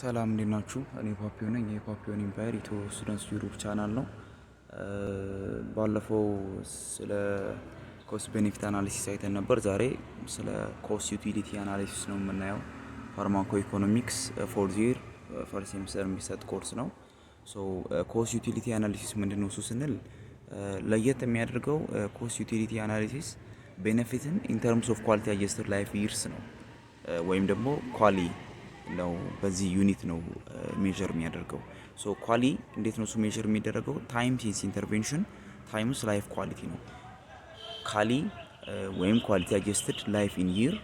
ሰላም እንዴት ናችሁ? እኔ ፓፒዮ ነኝ። የፓፒዮን ኢምፓየር ኢትዮ ስቱደንትስ ዩቲዩብ ቻናል ነው። ባለፈው ስለ ኮስት ቤኔፊት አናሊሲስ አይተን ነበር። ዛሬ ስለ ኮስት ዩቲሊቲ አናሊሲስ ነው የምናየው። ፋርማኮ ኢኮኖሚክስ ፎርዝ ይር ፈርስት ሴሚስተር የሚሰጥ ኮርስ ነው። ኮስት ዩቲሊቲ አናሊሲስ ምንድነው እሱ ስንል ለየት የሚያደርገው ኮስት ዩቲሊቲ አናሊሲስ ቤኔፊትን ኢን ተርምስ ኦፍ ኳሊቲ አጀስትድ ላይፍ ይርስ ነው ወይም ደግሞ ኳሊ ነው። በዚህ ዩኒት ነው ሜጀር የሚያደርገው። ኳሊ እንዴት ነው እሱ ሜጀር የሚደረገው? ታይም ሲንስ ኢንተርቬንሽን ታይምስ ላይፍ ኳሊቲ ነው። ካሊ ወይም ኳሊቲ አጀስትድ ላይፍ ኢን ይር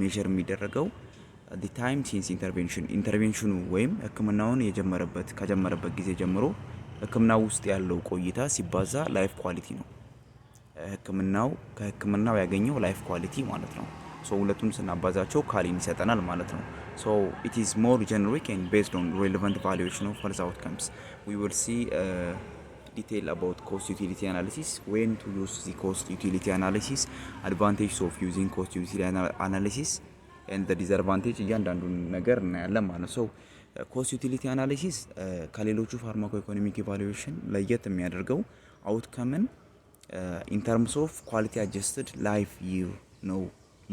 ሜጀር የሚደረገው ዲ ታይም ሲንስ ኢንተርቬንሽኑ ወይም ህክምናውን ከጀመረበት ጊዜ ጀምሮ ህክምናው ውስጥ ያለው ቆይታ ሲባዛ ላይፍ ኳሊቲ ነው። ከህክምናው ያገኘው ላይፍ ኳሊቲ ማለት ነው። ሁለቱም ስናባዛቸው ካሊን ይሰጠናል ማለት ነው። it is more generic and based on relevant valuation of health outcomes. We will see detail about cost utility analysis, when to use the cost utility analysis, advantages of using cost utility analysis and the disadvantage እያንዳንዱን ነገር እናያለን ማለት ነው። cost utility analysis ከሌሎቹ pharmacoeconomic evaluation ለየት የሚያደርገው outcome in terms of quality adjusted life year ነው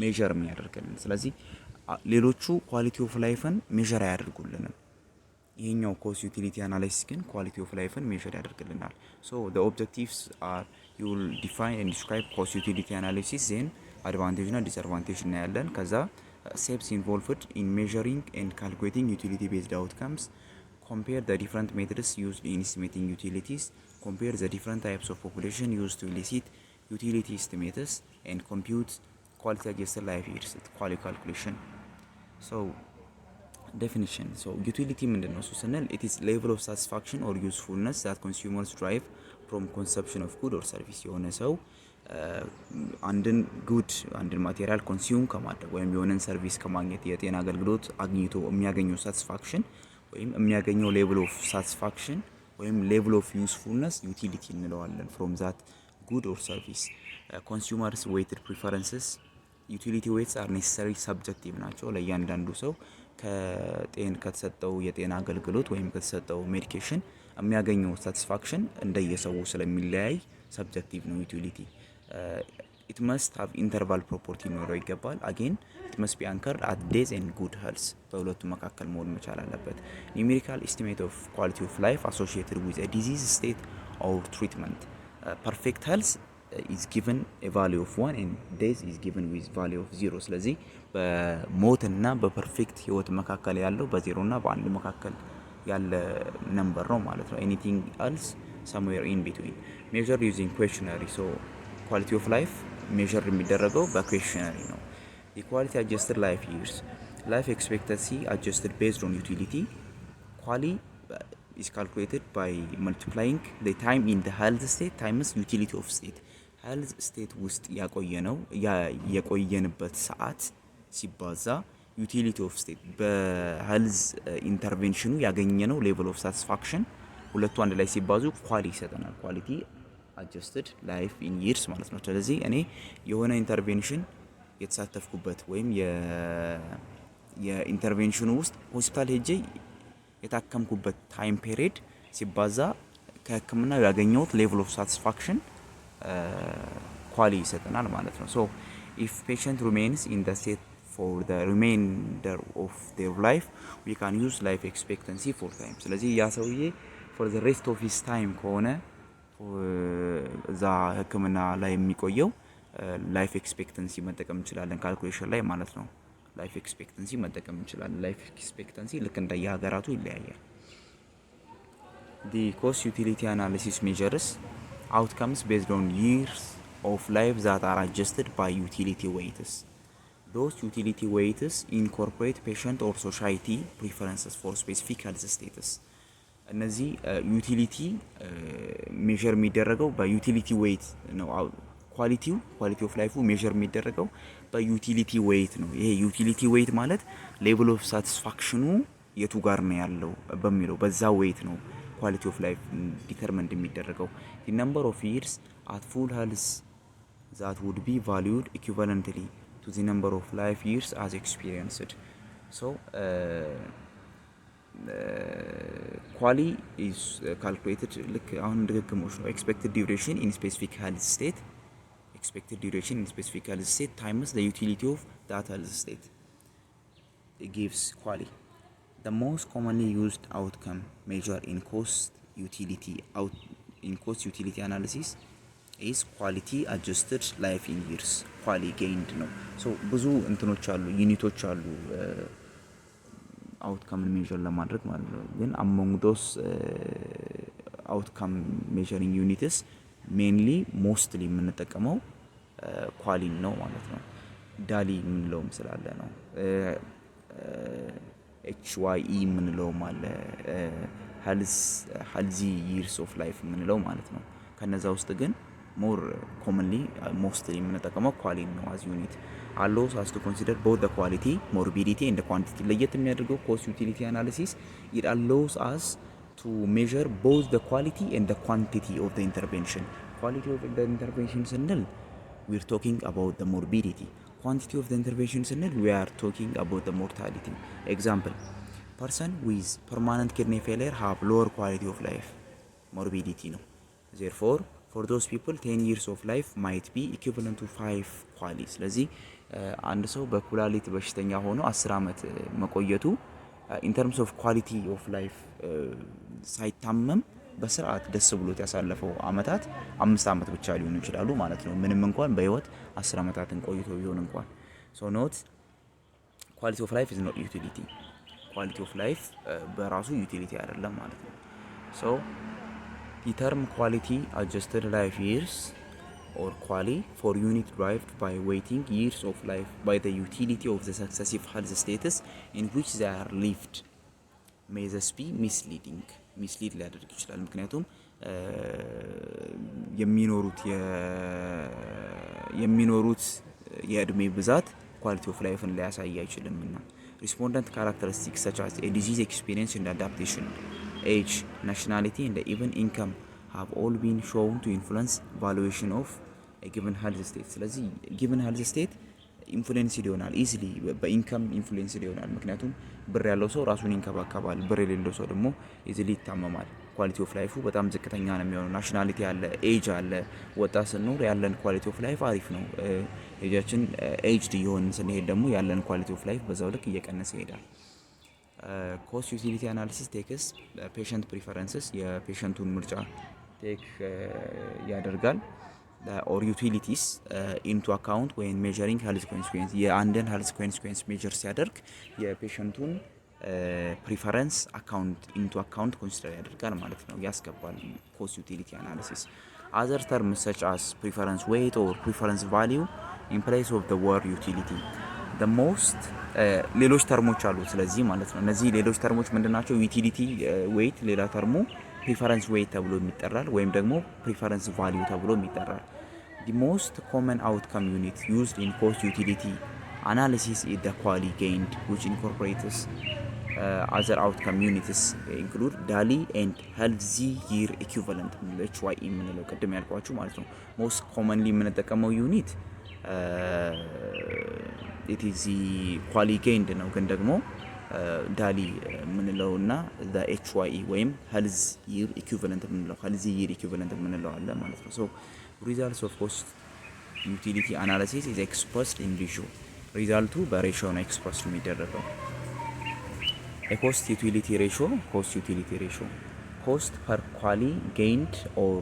ሜጀር የሚያደርግልን። ስለዚህ ሌሎቹ ኳሊቲ ኦፍ ላይፍን ሜጀር አያደርጉልንም። ይሄኛው ኮስት ዩቲሊቲ አናሊሲስ ግን ኳሊቲ ኦፍ ላይፍን ሜጀር ያደርግልናል። the objectives are you will define and describe cost utility analysis, then advantage እና disadvantage እናያለን። ከዛ steps involved in measuring and calculating utility based outcomes, compare the different methods used in estimating utilities, compare the different types of population used to elicit utility estimates, and compute quality adjusted life years quality calculation. Definition. Utility ምንድነው እሱ ስንል it is level of satisfaction or usefulness that consumers derive from consumption of good or service. የሆነ ሰው አንድን ማቴሪያል ኮንሱም ከማድረግ ወይም የሆነን ሰርቪስ ከማግኘት የጤና አገልግሎት አግኝቶ የሚያገኘው ሳቲስፋክሽን ወይም የሚያገኘው ሌቭል ኦፍ ሳቲስፋክሽን ወይም ሌቭል ኦፍ ዩስፉልነስ ዩቲሊቲ እንለዋለን from that good or service. consumers weighted preferences. utility weights are necessary subjective ናቸው። ለእያንዳንዱ ሰው ከተሰጠው የጤና አገልግሎት ወይም ከተሰጠው ሜዲኬሽን የሚያገኘው ሳቲስፋክሽን እንደየሰው ስለሚለያይ ሰብጀክቲቭ ነው ዩቲሊቲ። it must have interval property ኖረው ይገባል። again it must be anchored at days and good health በሁለቱ መካከል መሆን መቻል አለበት። numerical estimate of quality of life associated with a disease state or treatment. perfect health is given a value of 1 and death is given with value of 0. ስለዚህ በሞትና በፐርፌክት ህይወት መካከል ያለው በ0 እና በ1 መካከል ያለ ነምበር ነው ማለት ነው። anything else somewhere in between. measure using questionnaire. quality of life measure የሚደረገው በquestionnaire ነው። the quality adjusted life years. life expectancy adjusted based on utility. quality is calculated by multiplying the time in the health state times utility of state. health state ውስጥ የቆየንበት ሰዓት ሲባዛ utility of state በhealth intervention ያገኘነው level of satisfaction ሁለቱ አንድ ላይ ሲባዙ quality ይሰጠናል። quality adjusted life in years ማለት ነው። ስለዚህ እኔ የሆነ ኢንተርቬንሽን የተሳተፍኩበት ወይም የኢንተርቬንሽኑ ውስጥ ሆስፒታል ሄጄ የታከምኩበት ታይም ፔሪድ ሲባዛ ከህክምናው ያገኘሁት level of satisfaction quality ይሰጠናል ማለት ነው። if patient remains in the state for the remainder of their life, we can use life expectancy for time. ስለዚህ ያ ሰውዬ for the rest of his time ከሆነ እዛ ህክምና ላይ የሚቆየው life expectancy መጠቀም እንችላለን ካልኩሌሽን ላይ ማለት ነው። life expectancy መጠቀም እንችላለን። life expectancy ልክ እንደየሀገራቱ ይለያያል። the cost utility analysis measures outcomes based on years of life that are adjusted by utility weights. those utility weights incorporate patient or society preferences for specific health status. እነዚህ ዩቲሊቲ ሜጀር የሚደረገው በዩቲሊቲ ዌይት ነው። ኳሊቲ ኦፍ ላይፉ ሜጀር የሚደረገው በዩቲሊቲ ዌይት ነው። ይሄ ዩቲሊቲ ዌይት ማለት ሌቭል ኦፍ ሳቲስፋክሽኑ የቱ ጋር ነው ያለው በሚለው በዛ ዌይት ነው quality of life determined የሚደረገው። the number of years at full health that would be valued equivalently to the number of life years as experienced. QALY is calculated ልክ አሁን ድግግሞሽ ነው expected duration in specific health state times the utility of that health state. It gives QALY. The most commonly used outcome measure in cost utility analysis is quality adjusted life in years. QALY gained ነው። ሶ ብዙ እንትኖች አሉ ዩኒቶች አሉ outcome measure ለማድረግ ማለት ነው። ግን among those outcome measuring units mainly mostly የምንጠቀመው QALY ነው ማለት ነው። ዳሊ የምንለውም ስላለ ነው። HYE የምንለውም አለ healthy years of life የምንለው ማለት ነው። ከነዛ ውስጥ ግን more commonly mostly የምንጠቀመው QALY ነው as unit. allows us to consider both the quality, morbidity and the quantity. ለየት የሚያደርገው cost utility analysis it allows us to measure both the quality and the quantity of the intervention. Quality of the intervention ስንል we are talking about the morbidity. Quantity of the intervention ስንል we are talking about the mortality. Example, person with permanent kidney failure have lower quality of life, morbidity ነው. Therefore for those people 10 years of life might be equivalent to 5 QALYs. ስለዚህ አንድ ሰው በኩላሊት በሽተኛ ሆኖ 10 አመት መቆየቱ in terms of quality of life ሳይታመም በስርዓት ደስ ብሎት ያሳለፈው አመታት 5 አመት ብቻ ሊሆኑ ይችላሉ ማለት ነው። ምንም እንኳን በህይወት 10 አመታትን ቆይቶ ቢሆን እንኳን so note quality of life is not utility. quality of life በራሱ utility አይደለም ማለት ነው. so the term quality adjusted life years or QALY for unit derived by weighting years of life by the utility of the successive health status in which they are lived may thus be misleading. mislead ሊያደርግ ይችላል ምክንያቱም የሚኖሩት የእድሜ ብዛት quality of life ን ሊያሳይ አይችልምና respondent characteristics such as a disease experience and adaptation, age, nationality and even income have all been shown to influence valuation of a given health state. ስለዚህ given health state ኢንፍሉዌንስ ይሆናል ኢዚሊ በኢንካም ኢንፍሉዌንስ ይሆናል ምክንያቱም ብር ያለው ሰው ራሱን ይንከባከባል ብር የሌለው ሰው ደግሞ ኢዚሊ ይታመማል ኳሊቲ ኦፍ ላይፉ በጣም ዝቅተኛ ነው የሚሆነው ናሽናሊቲ አለ ኤጅ አለ ወጣት ስንኖር ያለን ኳሊቲ ኦፍ ላይፍ አሪፍ ነው ኤጃችን ኤጅድ ይሆን ስንሄድ ደግሞ ያለን ኳሊቲ ኦፍ ላይፍ በዛው ልክ እየቀነሰ ይሄዳል ኮስት ዩቲሊቲ አናሊሲስ ቴክስ ፔሸንት ፕሪፈረንስስ የፔሸንቱን ምርጫ ቴክ ያደርጋል or utilities into account when measuring health consequence የአንድን health consequence measure ሲያደርግ የፔሸንቱን preference account into account consider ያደርጋል ማለት ነው ያስገባል cost utility analysis. other terms such as preference weight or preference value in place of the word utility the most ሌሎች ተርሞች አሉ ስለዚህ ማለት ነው እነዚህ ሌሎች ተርሞች ምንድናቸው utility weight ሌላ ተርሙ preference weight ተብሎ የሚጠራል ወይም ደግሞ preference value ተብሎ የሚጠራል the most common outcome unit used in cost utility analysis is the QALY gained which incorporates other outcome units include DALY and healthy year equivalent HYE የምንለው ቀደም ያልኳችሁ ማለት ነው most commonly የምንጠቀመው ዩኒት it is the QALY gained ነው ግን ደግሞ ዳሊ ምንለውና the HYE ወይም health year equivalent ምንለው healthy year equivalent ምንለው አለ ማለት ነው so results of cost utility analysis is expressed in ratio ሪዛልቱ በሬሽዮ ነው ኤክስፕረስ የሚደረገው a cost utility ratio cost per QALY gained or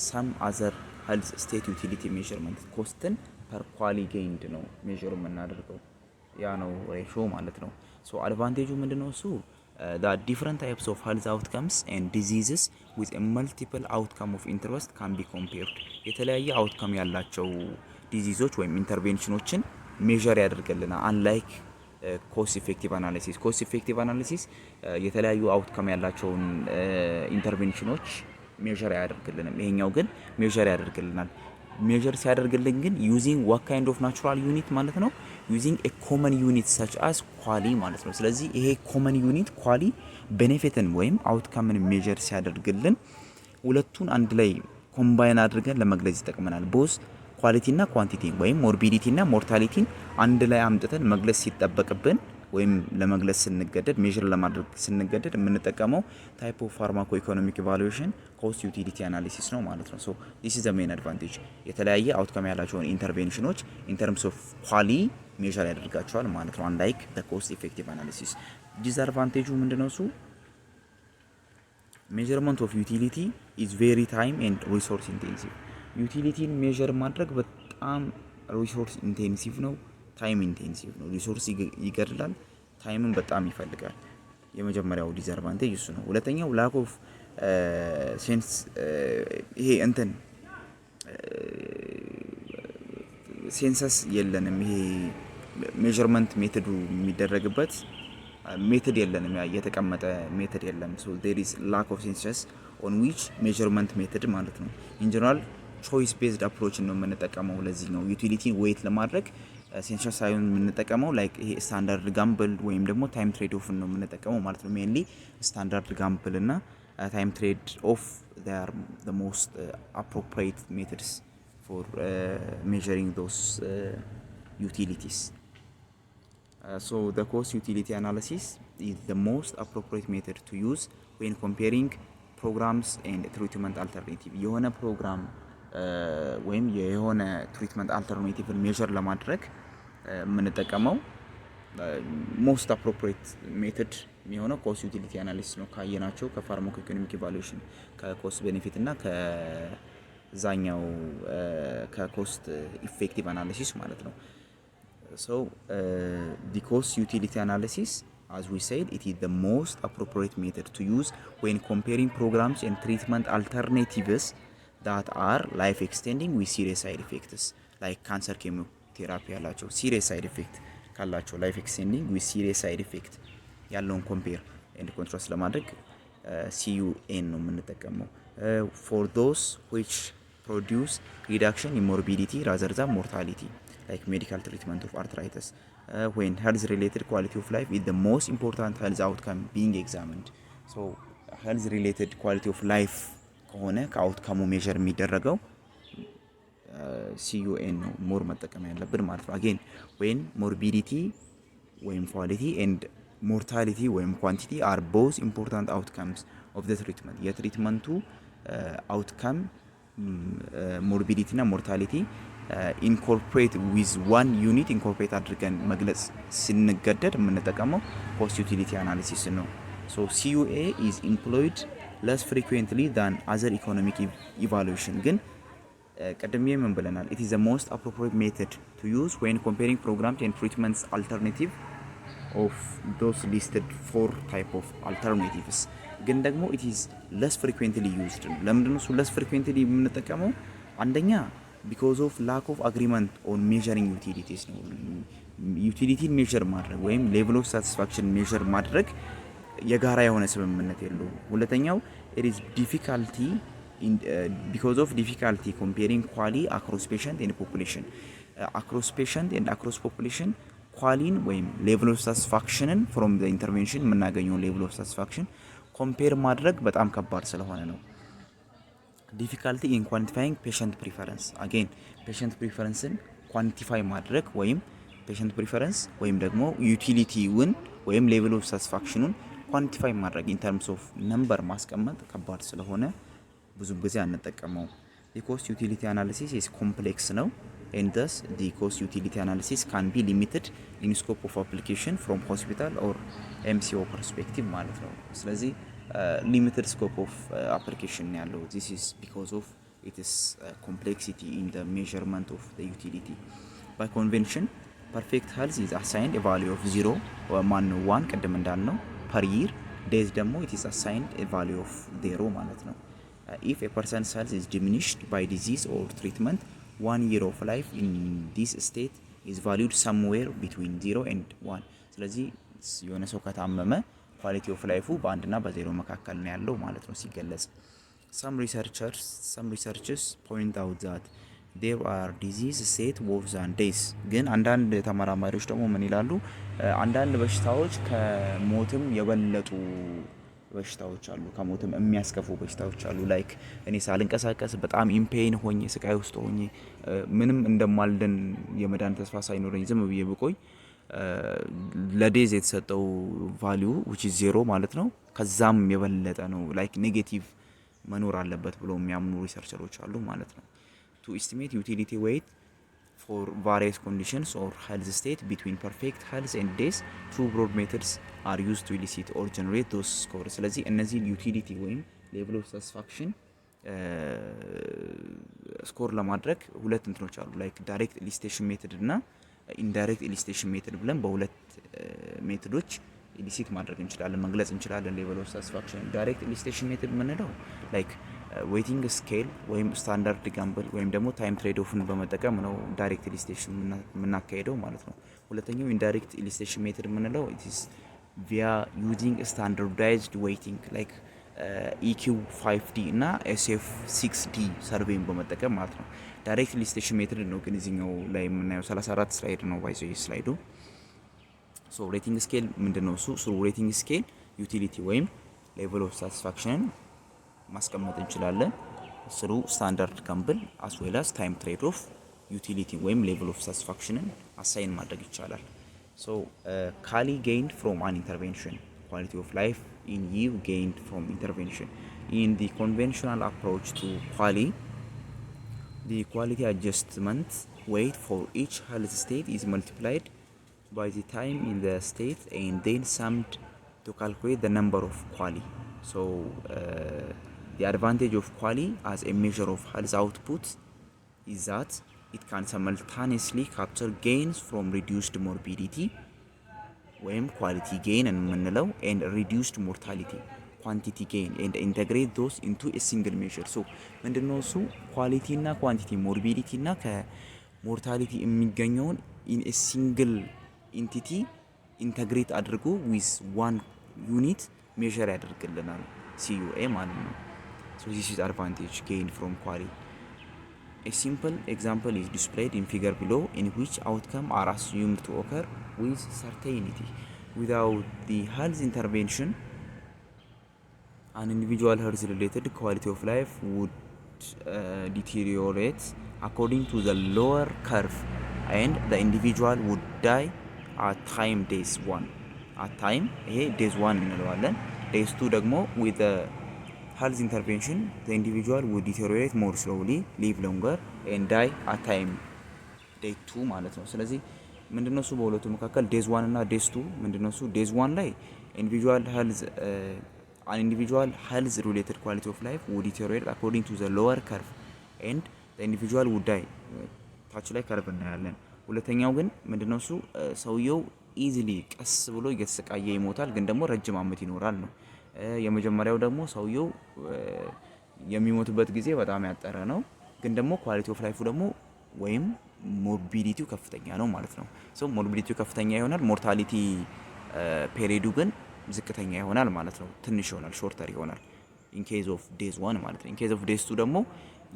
some other health state utility measurement costን per QALY gained ነው ሜዠር የምናደርገው ያ ነው ሬሽዮ ማለት ነው so advantage ምንድነው እሱ that different types of health outcomes and diseases with a multiple outcome of interest can be compared የተለያየ outcome ያላቸው ዲዚዞች ወይም ኢንተርቬንሽኖችን ሜዠር ያደርግልናል unlike cost effective analysis የተለያዩ outcome ያላቸውን ኢንተርቬንሽኖች ሜዠር ያደርግልናል ይሄኛው ግን ሜዠር ያደርግልናል ሜዠር ሲያደርግልን ግን using what kind of natural unit ማለት ነው using a common unit such as QALY ማለት ነው ስለዚህ ይሄ common unit QALY ቤኔፊትን ወይም አውትካምን ሜዠር ሲያደርግልን ሁለቱን አንድ ላይ ኮምባይን አድርገን ለመግለጽ ይጠቅመናል ቦዝ ኳሊቲ እና ኳንቲቲ ወይም ሞርቢዲቲ እና ሞርታሊቲን አንድ ላይ አምጥተን መግለጽ ሲጠበቅብን ወይም ለመግለጽ ስንገደድ ሜዥር ለማድረግ ስንገደድ የምንጠቀመው ታይፕ ኦፍ ፋርማኮኢኮኖሚክ ኢቫሉዌሽን ኮስት ዩቲሊቲ አናሊሲስ ነው ማለት ነው። ሶ ዲስ ኢዝ ዘ ሜን አድቫንቴጅ። የተለያየ አውትካም ያላቸውን ኢንተርቬንሽኖች ኢን ተርምስ ኦፍ ኳሊ ሜዥር ያደርጋቸዋል ማለት ነው። አንላይክ ዘ ኮስት ኢፌክቲቭ አናሊሲስ። ዲስአድቫንቴጁ ምንድነው? እሱ ሜዥርመንት ኦፍ ዩቲሊቲ ኢዝ ቬሪ ታይም ኤንድ ሪሶርስ ኢንቴንሲቭ። ዩቲሊቲን ሜዥር ማድረግ በጣም ሪሶርስ ኢንቴንሲቭ ነው፣ ታይም ኢንቴንሲቭ ነው። ሪሶርስ ይገድላል፣ ታይምን በጣም ይፈልጋል። የመጀመሪያው ዲስአድቫንቴጅ እሱ ነው። ሁለተኛው ላክ ኦፍ ሴንስ ይሄ እንትን ሴንሰስ የለንም። ይሄ ሜዥርመንት ሜቶዱ የሚደረግበት ሜቶድ የለንም፣ የተቀመጠ ሜቶድ የለም። ሶ there is lack of census on which measurement method ማለት ነው። in general choice based approach ነው የምንጠቀመው። ለዚህ ነው ዩቲሊቲን ዌይት ለማድረግ ሴንሰስ ሳይሆን የምንጠቀመው ላይክ ይሄ ስታንዳርድ ጋምብል ወይም ደግሞ ታይም ትሬድ ኦፍ ነው የምንጠቀመው ማለት ነው። ሜንሊ ስታንዳርድ ጋምብል እና ታይም ትሬድ ኦፍ they are the most appropriate methods for measuring those utilities. So the cost utility analysis is the most appropriate method to use when comparing programs and treatment alternative. የሆነ ፕሮግራም ወይም የሆነ ትሪትመንት አልተርናቲቭን ሜዥር ለማድረግ የምንጠቀመው ሞስት አፕሮፕሪየት ሜተድ የሚሆነው ኮስት ዩቲሊቲ አናሊሲስ ነው። ካየናቸው ከፋርማኮኢኮኖሚክ ኢቫሉዌሽን ከኮስት ቤኔፊት እና ከዛኛው ከኮስት ኢፌክቲቭ አናሊሲስ ማለት ነው። So the cost utility analysis, as we said, it is the most appropriate method to use when comparing programs and treatment alternatives that are life extending with serious side effects like cancer chemotherapy ያላቸው serious side effect ካላቸው life extending with serious side effect ያለውን compare and contrast ለማድረግ CUA ነው የምንጠቀመው for those which produce reduction in morbidity rather than mortality like medical treatment of arthritis when health related quality of life is the most important health outcome being examined. So health related quality of life ከሆነ ከአውትካሙ ሜዥር የሚደረገው CUA ነው ሞር መጠቀም ያለብን ማለት ነው። again when morbidity ወይም quality and mortality ወይም quantity are both important outcomes of the treatment የትሪትመንቱ outcome morbidity እና mortality ኢንኮርፖሬት ዊዝ ዋን ዩኒት ኢንኮርፖሬት አድርገን መግለጽ ስንገደድ የምንጠቀመው ኮስት ዩቲሊቲ አናሊሲስ ነው። ሶ CUA is employed less frequently than other economic evaluation ግን ቀደም ምን ብለናል? it is the most appropriate method to use when comparing programs and treatments alternative of those listed four type of alternatives ግን ደግሞ it is less frequently used ለምንድነው እሱ less frequently የምንጠቀመው? አንደኛ because of lack of agreement on measuring utilities ነው። ዩቲሊቲን ሜዥር ማድረግ ወይም level of satisfaction ሜዥር ማድረግ የጋራ የሆነ ስምምነት የለውም። ሁለተኛው it is difficulty in because of difficulty comparing QALY across patient and population across patient and across population ኳሊን ወይም level of satisfaction from the intervention የምናገኘው level of satisfaction compare ማድረግ በጣም ከባድ ስለሆነ ነው። difficulty in quantifying patient preference again patient preferenceን quantify ማድረግ ወይም patient preference ወይም ደግሞ ዩቲሊቲውን ወይም level of satisfactionን quantify ማድረግ in terms of number ማስቀመጥ ከባድ ስለሆነ ብዙ ጊዜ አንጠቀመው። the cost utility analysis is complex ነው and thus the cost utility analysis can be limited in scope of application from hospital or MCO perspective ማለት ነው። ስለዚህ limited scope of application ያለው this is because of its complexity in the measurement of the utility. By convention perfect health is assigned a value of 0 or 1 ቀደም እንዳልነው per year days ደግሞ it is assigned a value of 0 ማለት ነው። if a person's health is diminished by disease or treatment 1 year of life in this state is valued somewhere between 0 and 1 ስለዚህ የሆነ ሰው ከታመመ quality of life በአንድና በዜሮ መካከል ነው ያለው ማለት ነው ሲገለጽ። some researchers point out that there are disease state worse than days ግን አንዳንድ ተመራማሪዎች ደግሞ ምን ይላሉ? አንዳንድ በሽታዎች ከሞትም የበለጡ በሽታዎች አሉ፣ ከሞትም የሚያስከፉ በሽታዎች አሉ። ላይክ እኔ ሳልንቀሳቀስ በጣም ኢምፔን ሆኜ ስቃይ ውስጥ ሆኜ ምንም እንደማልደን የመዳን ተስፋ ሳይኖረኝ ዝም ብዬ ብቆይ ለዴዝ የተሰጠው ቫልዩ which is 0 ማለት ነው ከዛም የበለጠ ነው ላይክ ኔጌቲቭ መኖር አለበት ብለው የሚያምኑ ሪሰርቸሮች አሉ ማለት ነው to estimate utility weight for various conditions or health state between perfect health and days two broad methods are used to elicit or generate those scores ስለዚህ እነዚህ ዩቲሊቲ ወይም level of satisfaction ስኮር ለማድረግ ሁለት እንትኖች አሉ ላይክ ዳይሬክት ኢሊሲቴሽን ሜተድ እና ኢንዳይሬክት ኢሊሲቴሽን ሜተድ ብለን በሁለት ሜተዶች ኢሊሲት ማድረግ እንችላለን መግለጽ እንችላለን ሌቨል ኦፍ ሳቲስፋክሽን ዳይሬክት ኢሊሲቴሽን ሜተድ ምንለው ላይክ ዌይቲንግ ስኬል ወይም ስታንዳርድ ጋምብል ወይም ደግሞ ታይም ትሬድ ኦፍን በመጠቀም ነው ዳይሬክት ኢሊሲቴሽን የምናካሄደው ማለት ነው ሁለተኛው ኢንዳይሬክት ኢሊሲቴሽን ሜተድ ምንለው it is via using standardized weighting like EQ5D እና SF6D ሰርቬይን በመጠቀም ማለት ነው ዳይሬክት ኢሊሲቴሽን ሜተድ ነው ግን እዚህኛው ላይ የምናየው 34 ስላይድ ነው ባይዞ ስላይዱ ሶ ሬቲንግ ስኬል ምንድነው እሱ ሬቲንግ ስኬል ዩቲሊቲ ወይም ሌቨል ኦፍ ሳቲስፋክሽን ማስቀመጥ እንችላለን ስሩ ስታንዳርድ ጋምብል as well as time trade off ዩቲሊቲ ወይም ሌቨል ኦፍ ሳቲስፋክሽንን አሳይን ማድረግ ይቻላል so QALY gained from an intervention quality of life in year gained from intervention in the conventional approach to QALY the quality adjustment weight for each health state is multiplied by the time in the state and then summed to calculate the number of QALY so the advantage of QALY as a measure of health output is that it can simultaneously capture gains from reduced morbidity ወይም quality gain የምንለው and reduced mortality quantity gain and integrate those into a single measure so ምንድነው እሱ quality እና quantity morbidity እና ከሞርታሊቲ የሚገኘውን in a single entity integrate አድርጎ with one unit measure ያደርግልናል CUA ማለት ነው so this is advantage gained from QALY A simple example is displayed in figure below in which outcomes are assumed to occur with certainty. Without the health intervention, an individual health-related quality of life would deteriorate according to the lower curve and the individual would die at time days 1. At time, days 1 እንለዋለን days 2 ደግሞ with the health intervention the individual would deteriorate more slowly live longer and die at time day 2 ማለት ነው ስለዚህ ምንድነው እሱ በሁለቱ መካከል days 1 እና days 2 ምንድነው እሱ days 1 ላይ an individual health related quality of life would deteriorate according to the lower curve and the individual would die ታች ላይ ከርቭ እናያለን ሁለተኛው ግን ምንድነው እሱ ሰውየው easily ቀስ ብሎ እየተሰቃየ ይሞታል ግን ደግሞ ረጅም አመት ይኖራል ነው የመጀመሪያው ደግሞ ሰውየው የሚሞትበት ጊዜ በጣም ያጠረ ነው ግን ደግሞ ኳሊቲ ኦፍ ላይፉ ደግሞ ወይም ሞርቢዲቲው ከፍተኛ ነው ማለት ነው ሶ ሞርቢዲቲው ከፍተኛ ይሆናል ሞርታሊቲ ፔሪዱ ግን ዝቅተኛ ይሆናል ማለት ነው ትንሽ ይሆናል ሾርተር ይሆናል in case of days 1 ማለት ነው in case of days 2 ደግሞ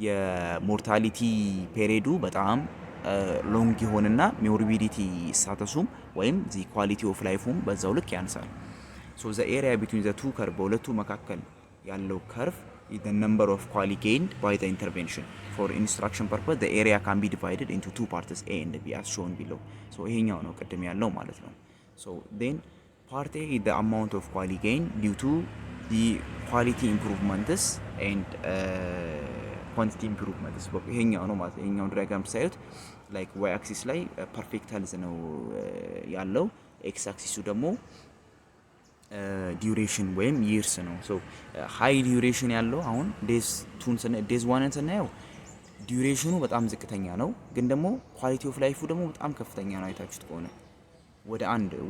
የሞርታሊቲ ፔሪዱ በጣም ሎንግ ይሆንና ሞርቢዲቲ ስታተሱም ወይም the quality of lifeም በዛው ልክ ያንሳል so the area between the two curve በሁለቱ መካከል ያለው curve is the number of QALY gained by the intervention for instruction purpose the area can be divided into two parts A and B as shown below so ይሄኛው ነው ቅድም ያለው ማለት ነው so then part A is the amount of QALY gained due to the quality improvements and quantity improvements ይሄኛው ነው ማለት ይሄኛው diagram ሳይት like y axis ላይ perfect health ነው ያለው x axis ደግሞ ዱሬሽን ወይም years ነው so high duration ያለው አሁን days 1 ስናየው ዱሬሽኑ በጣም ዝቅተኛ ነው ግን ደግሞ ኳሊቲ ኦፍ ላይፉ ደግሞ በጣም ከፍተኛ ነው አይታችሁት ከሆነ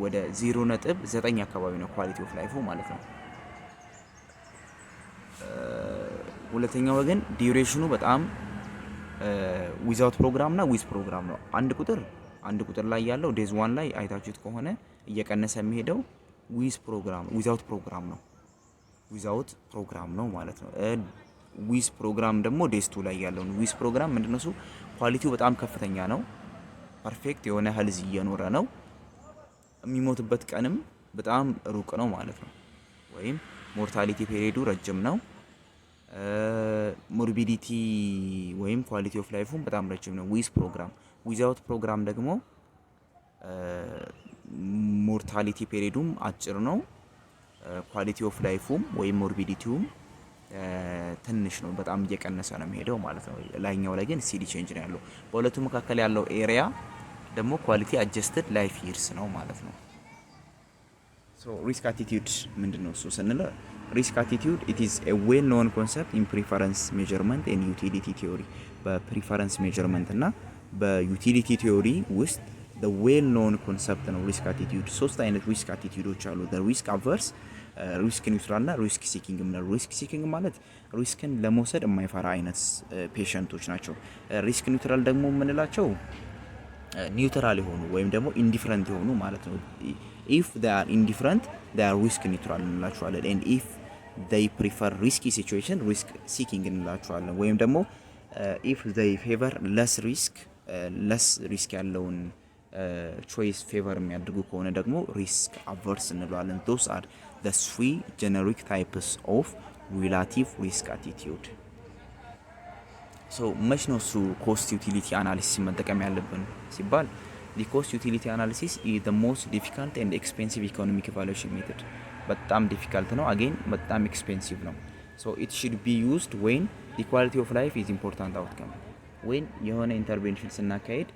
ወደ 0.9 አካባቢ ነው ኳሊቲ ኦፍ ላይፉ ማለት ነው ሁለተኛው ወገን ዱሬሽኑ በጣም without program እና with program ነው አንድ ቁጥር ላይ ያለው days 1 ላይ አይታችሁት ከሆነ እየቀነሰ የሚሄደው without program ነው ማለት ነው with program ደግሞ days 2 ላይ ያለው ነው with program ምንድነው እሱ ኳሊቲው በጣም ከፍተኛ ነው ፐርፌክት የሆነ ሄልዝ እየኖረ ነው የሚሞትበት ቀንም በጣም ሩቅ ነው ማለት ነው ወይም ሞርታሊቲ ፔሪዱ ረጅም ነው ሞርቢዲቲ ወይም ኳሊቲ ኦፍ ላይፉም በጣም ረጅም ነው with program without program ደግሞ ሞርታሊቲ ፔሪዱም አጭር ነው። ኳሊቲ ኦፍ ላይፉም ወይም ሞርቢዲቲውም ትንሽ ነው፣ በጣም እየቀነሰ ነው የሚሄደው ማለት ነው። ላይኛው ላይ ግን ስቴዲ ቼንጅ ነው ያለው። በሁለቱ መካከል ያለው ኤሪያ ደግሞ ኳሊቲ አጀስትድ ላይፍ ይርስ ነው ማለት ነው። ሶ ሪስክ አቲቲዩድ ምንድነው እሱ ስንል ሪስክ አቲቲዩድ ኢት ኢዝ ኤ ዌል ኖን ኮንሰፕት ኢን ፕሪፈረንስ ሜዠርመንት ኤንድ ዩቲሊቲ ቲዮሪ። በፕሪፈረንስ ሜዠርመንት እና በዩቲሊቲ ቲዮሪ ውስጥ the well known concept ነው ሪስክ አቲቲዩድ። ሶስት አይነት ሪስክ አቲቲዩዶች አሉ። the risk averse፣ ሪስክ ኒውትራል እና ሪስክ ሲኪንግ ነው። ሪስክ ሲኪንግ ማለት ሪስክን ለመውሰድ የማይፈራ አይነት ፔሸንቶች ናቸው። ሪስክ ኒውትራል ደግሞ የምንላቸው ኒውትራል የሆኑ ወይም ደግሞ ኢንዲፈረንት የሆኑ ማለት ነው። if they are indifferent they are risk neutral እንላቸዋለን። and if they prefer risky situation risk seeking እንላቸዋለን። ወይም ደግሞ if they favor less risk ያለውን ቾይስ ፌቨር የሚያደርጉ ከሆነ ደግሞ ሪስክ አቨርስ እንለዋለን። those are the three generic types of relative risk attitude። ሶ መች ነው እሱ ኮስት ዩቲሊቲ አናሊሲስ መጠቀም ያለብን ሲባል the cost utility analysis is the most difficult and expensive economic evaluation method። በጣም ዲፊካልት ነው፣ አጌን በጣም ኤክስፔንሲቭ ነው። so it should be used when the quality of life is important outcome። when የሆነ ኢንተርቬንሽን ስናካሄድ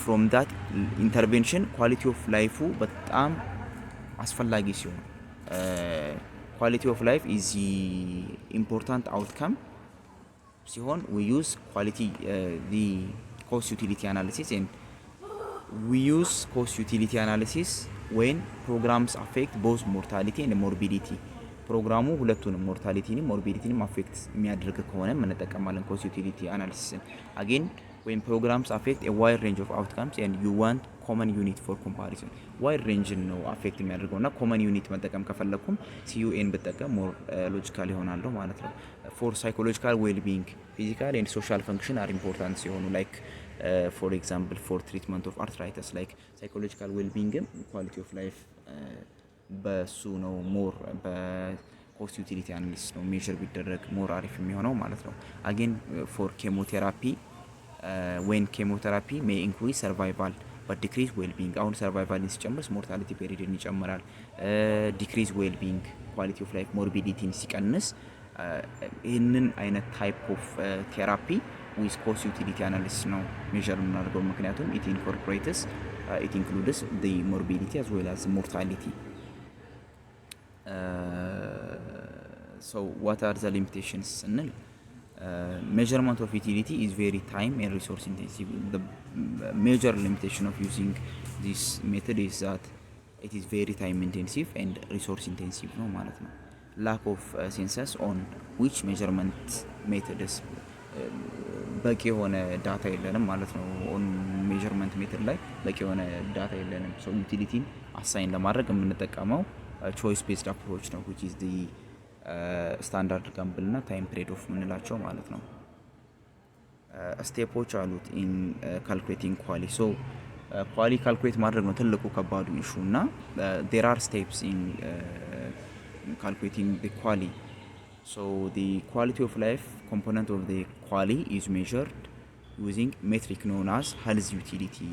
from that intervention quality of life በጣም አስፈላጊ ሲሆን quality of life is the important outcome ሲሆን we use the cost utility analysis and we use cost utility analysis when programs affect both mortality and morbidity። ፕሮግራሙ ሁለቱንም ሞርታሊቲንም ሞርቢዲቲንም አፌክት የሚያደርግ ከሆነ እንጠቀማለን ኮስት ዩቲሊቲ አናሊሲስን። አጌን when programs affect a wide range of outcomes and you want common unit for comparison። wide range ነው አፌክት የሚያደርገውና common unit መጠቀም ከፈለኩም CUA ብጠቀም ሞር ሎጂካል ይሆናል ማለት ነው። for psychological well-being physical and social function are important ሲሆኑ like for example for treatment of arthritis like psychological well-being quality of life በሱ ነው ሞር በኮስት ዩቲሊቲ አናሊሲስ ነው ሜዠር ቢደረግ ሞር አሪፍ የሚሆነው ማለት ነው። አጌን ፎር ኬሞቴራፒ when chemotherapy may increase survival but decrease well-being። አሁን ሰርቫይቫል ሲጨምር ሞርታሊቲ ፔሪድን ይጨምራል። decrease well-being quality of life morbidity ሲቀንስ ይህንን አይነት ታይፕ ኦፍ ቴራፒ with cost utility analysis ነው ሜዠር የምናደርገው ምክንያቱም it includes the morbidity as well as mortality። so what are the limitations ስንል measurement of utility is very time and resource intensive። the major limitation of using this method is that it is very time intensive and resource intensive ነው ማለት ነው። lack of census on which measurement methods በቂ የሆነ ዳታ የለንም ማለት ነው። ኦን ሜዠርመንት ሜተድ ላይ በቂ የሆነ ዳታ የለንም። ሶ ዩቲሊቲን አሳይን ለማድረግ የምንጠቀመው ቾይስ ቤዝድ አፕሮች ነው which is the ስታንዳርድ ጋምብል እና ታይም ትሬድ ኦፍ የምንላቸው ማለት ነው። ስቴፖች አሉት ኢን ካልኩሌቲንግ ኳሊ። ሶ ኳሊ ካልኩሌት ማድረግ ነው ትልቁ ከባዱ ኢሹ እና there are steps in calculating the QALY። so the quality of life component of the QALY is measured using metric known as health utility.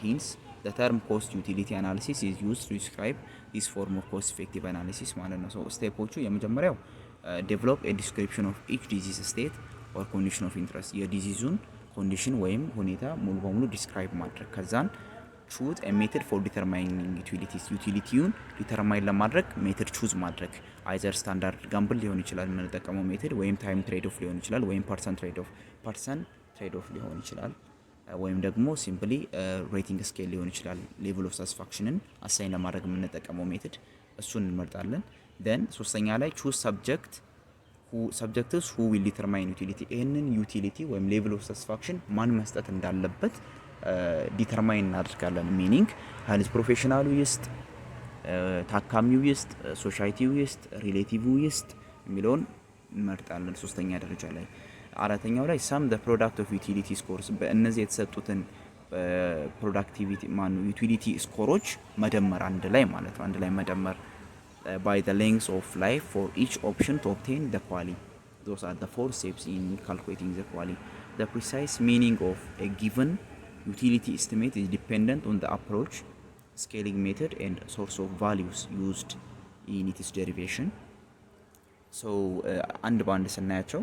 hence the term cost utility analysis is used to describe this form of cost effective analysis ማለት ነው። so ስቴፖቹ የመጀመሪያው develop a description of each disease state or condition of interest። የዲዚዙን ኮንዲሽን ወይም ሁኔታ ሙሉ በሙሉ ዲስክራይብ ማድረግ። ከዛን choose a method for determining utilities። ዩቲሊቲውን ዲተርማይን ለማድረግ ሜተድ ቹዝ ማድረግ either ስታንዳርድ ጋምብል ሊሆን ይችላል የምንጠቀመው ሜተድ ወይም ታይም ትሬድ ኦፍ ሊሆን ይችላል ወይም ፐርሰንት ትሬድ ኦፍ ሊሆን ይችላል ወይም ደግሞ ሲምፕሊ ሬቲንግ ስኬል ሊሆን ይችላል። ሌቭል ኦፍ ሳቲስፋክሽንን አሳይን ለማድረግ የምንጠቀመው ሜተድ እሱን እንመርጣለን። then ሶስተኛ ላይ choose subjects who will determine utility። ይህንን ዩቲሊቲ ወይም ሌቭል ኦፍ ሳቲስፋክሽን ማን መስጠት እንዳለበት ዲተርማይን እናደርጋለን። ሚኒንግ ሄልዝ ፕሮፌሽናሉ ይስጥ፣ ታካሚው ይስጥ፣ ሶሳይቲው ይስጥ፣ ሪሌቲቭ ይስጥ የሚለውን እንመርጣለን ሶስተኛ ደረጃ ላይ። አራተኛው ላይ sum the product of utility scores። በእነዚህ የተሰጡትን ፕሮዳክቲቪቲ ዩቲሊቲ ስኮሮች መደመር አንድ ላይ ማለት ነው። አንድ ላይ መደመር by the length of life for each option to obtain the QALY። those are the 4 steps in calculating the QALY። the precise meaning of a given utility estimate is dependent on the approach, scaling method and source of values used in its derivation. So አንድ ባንድ ስናያቸው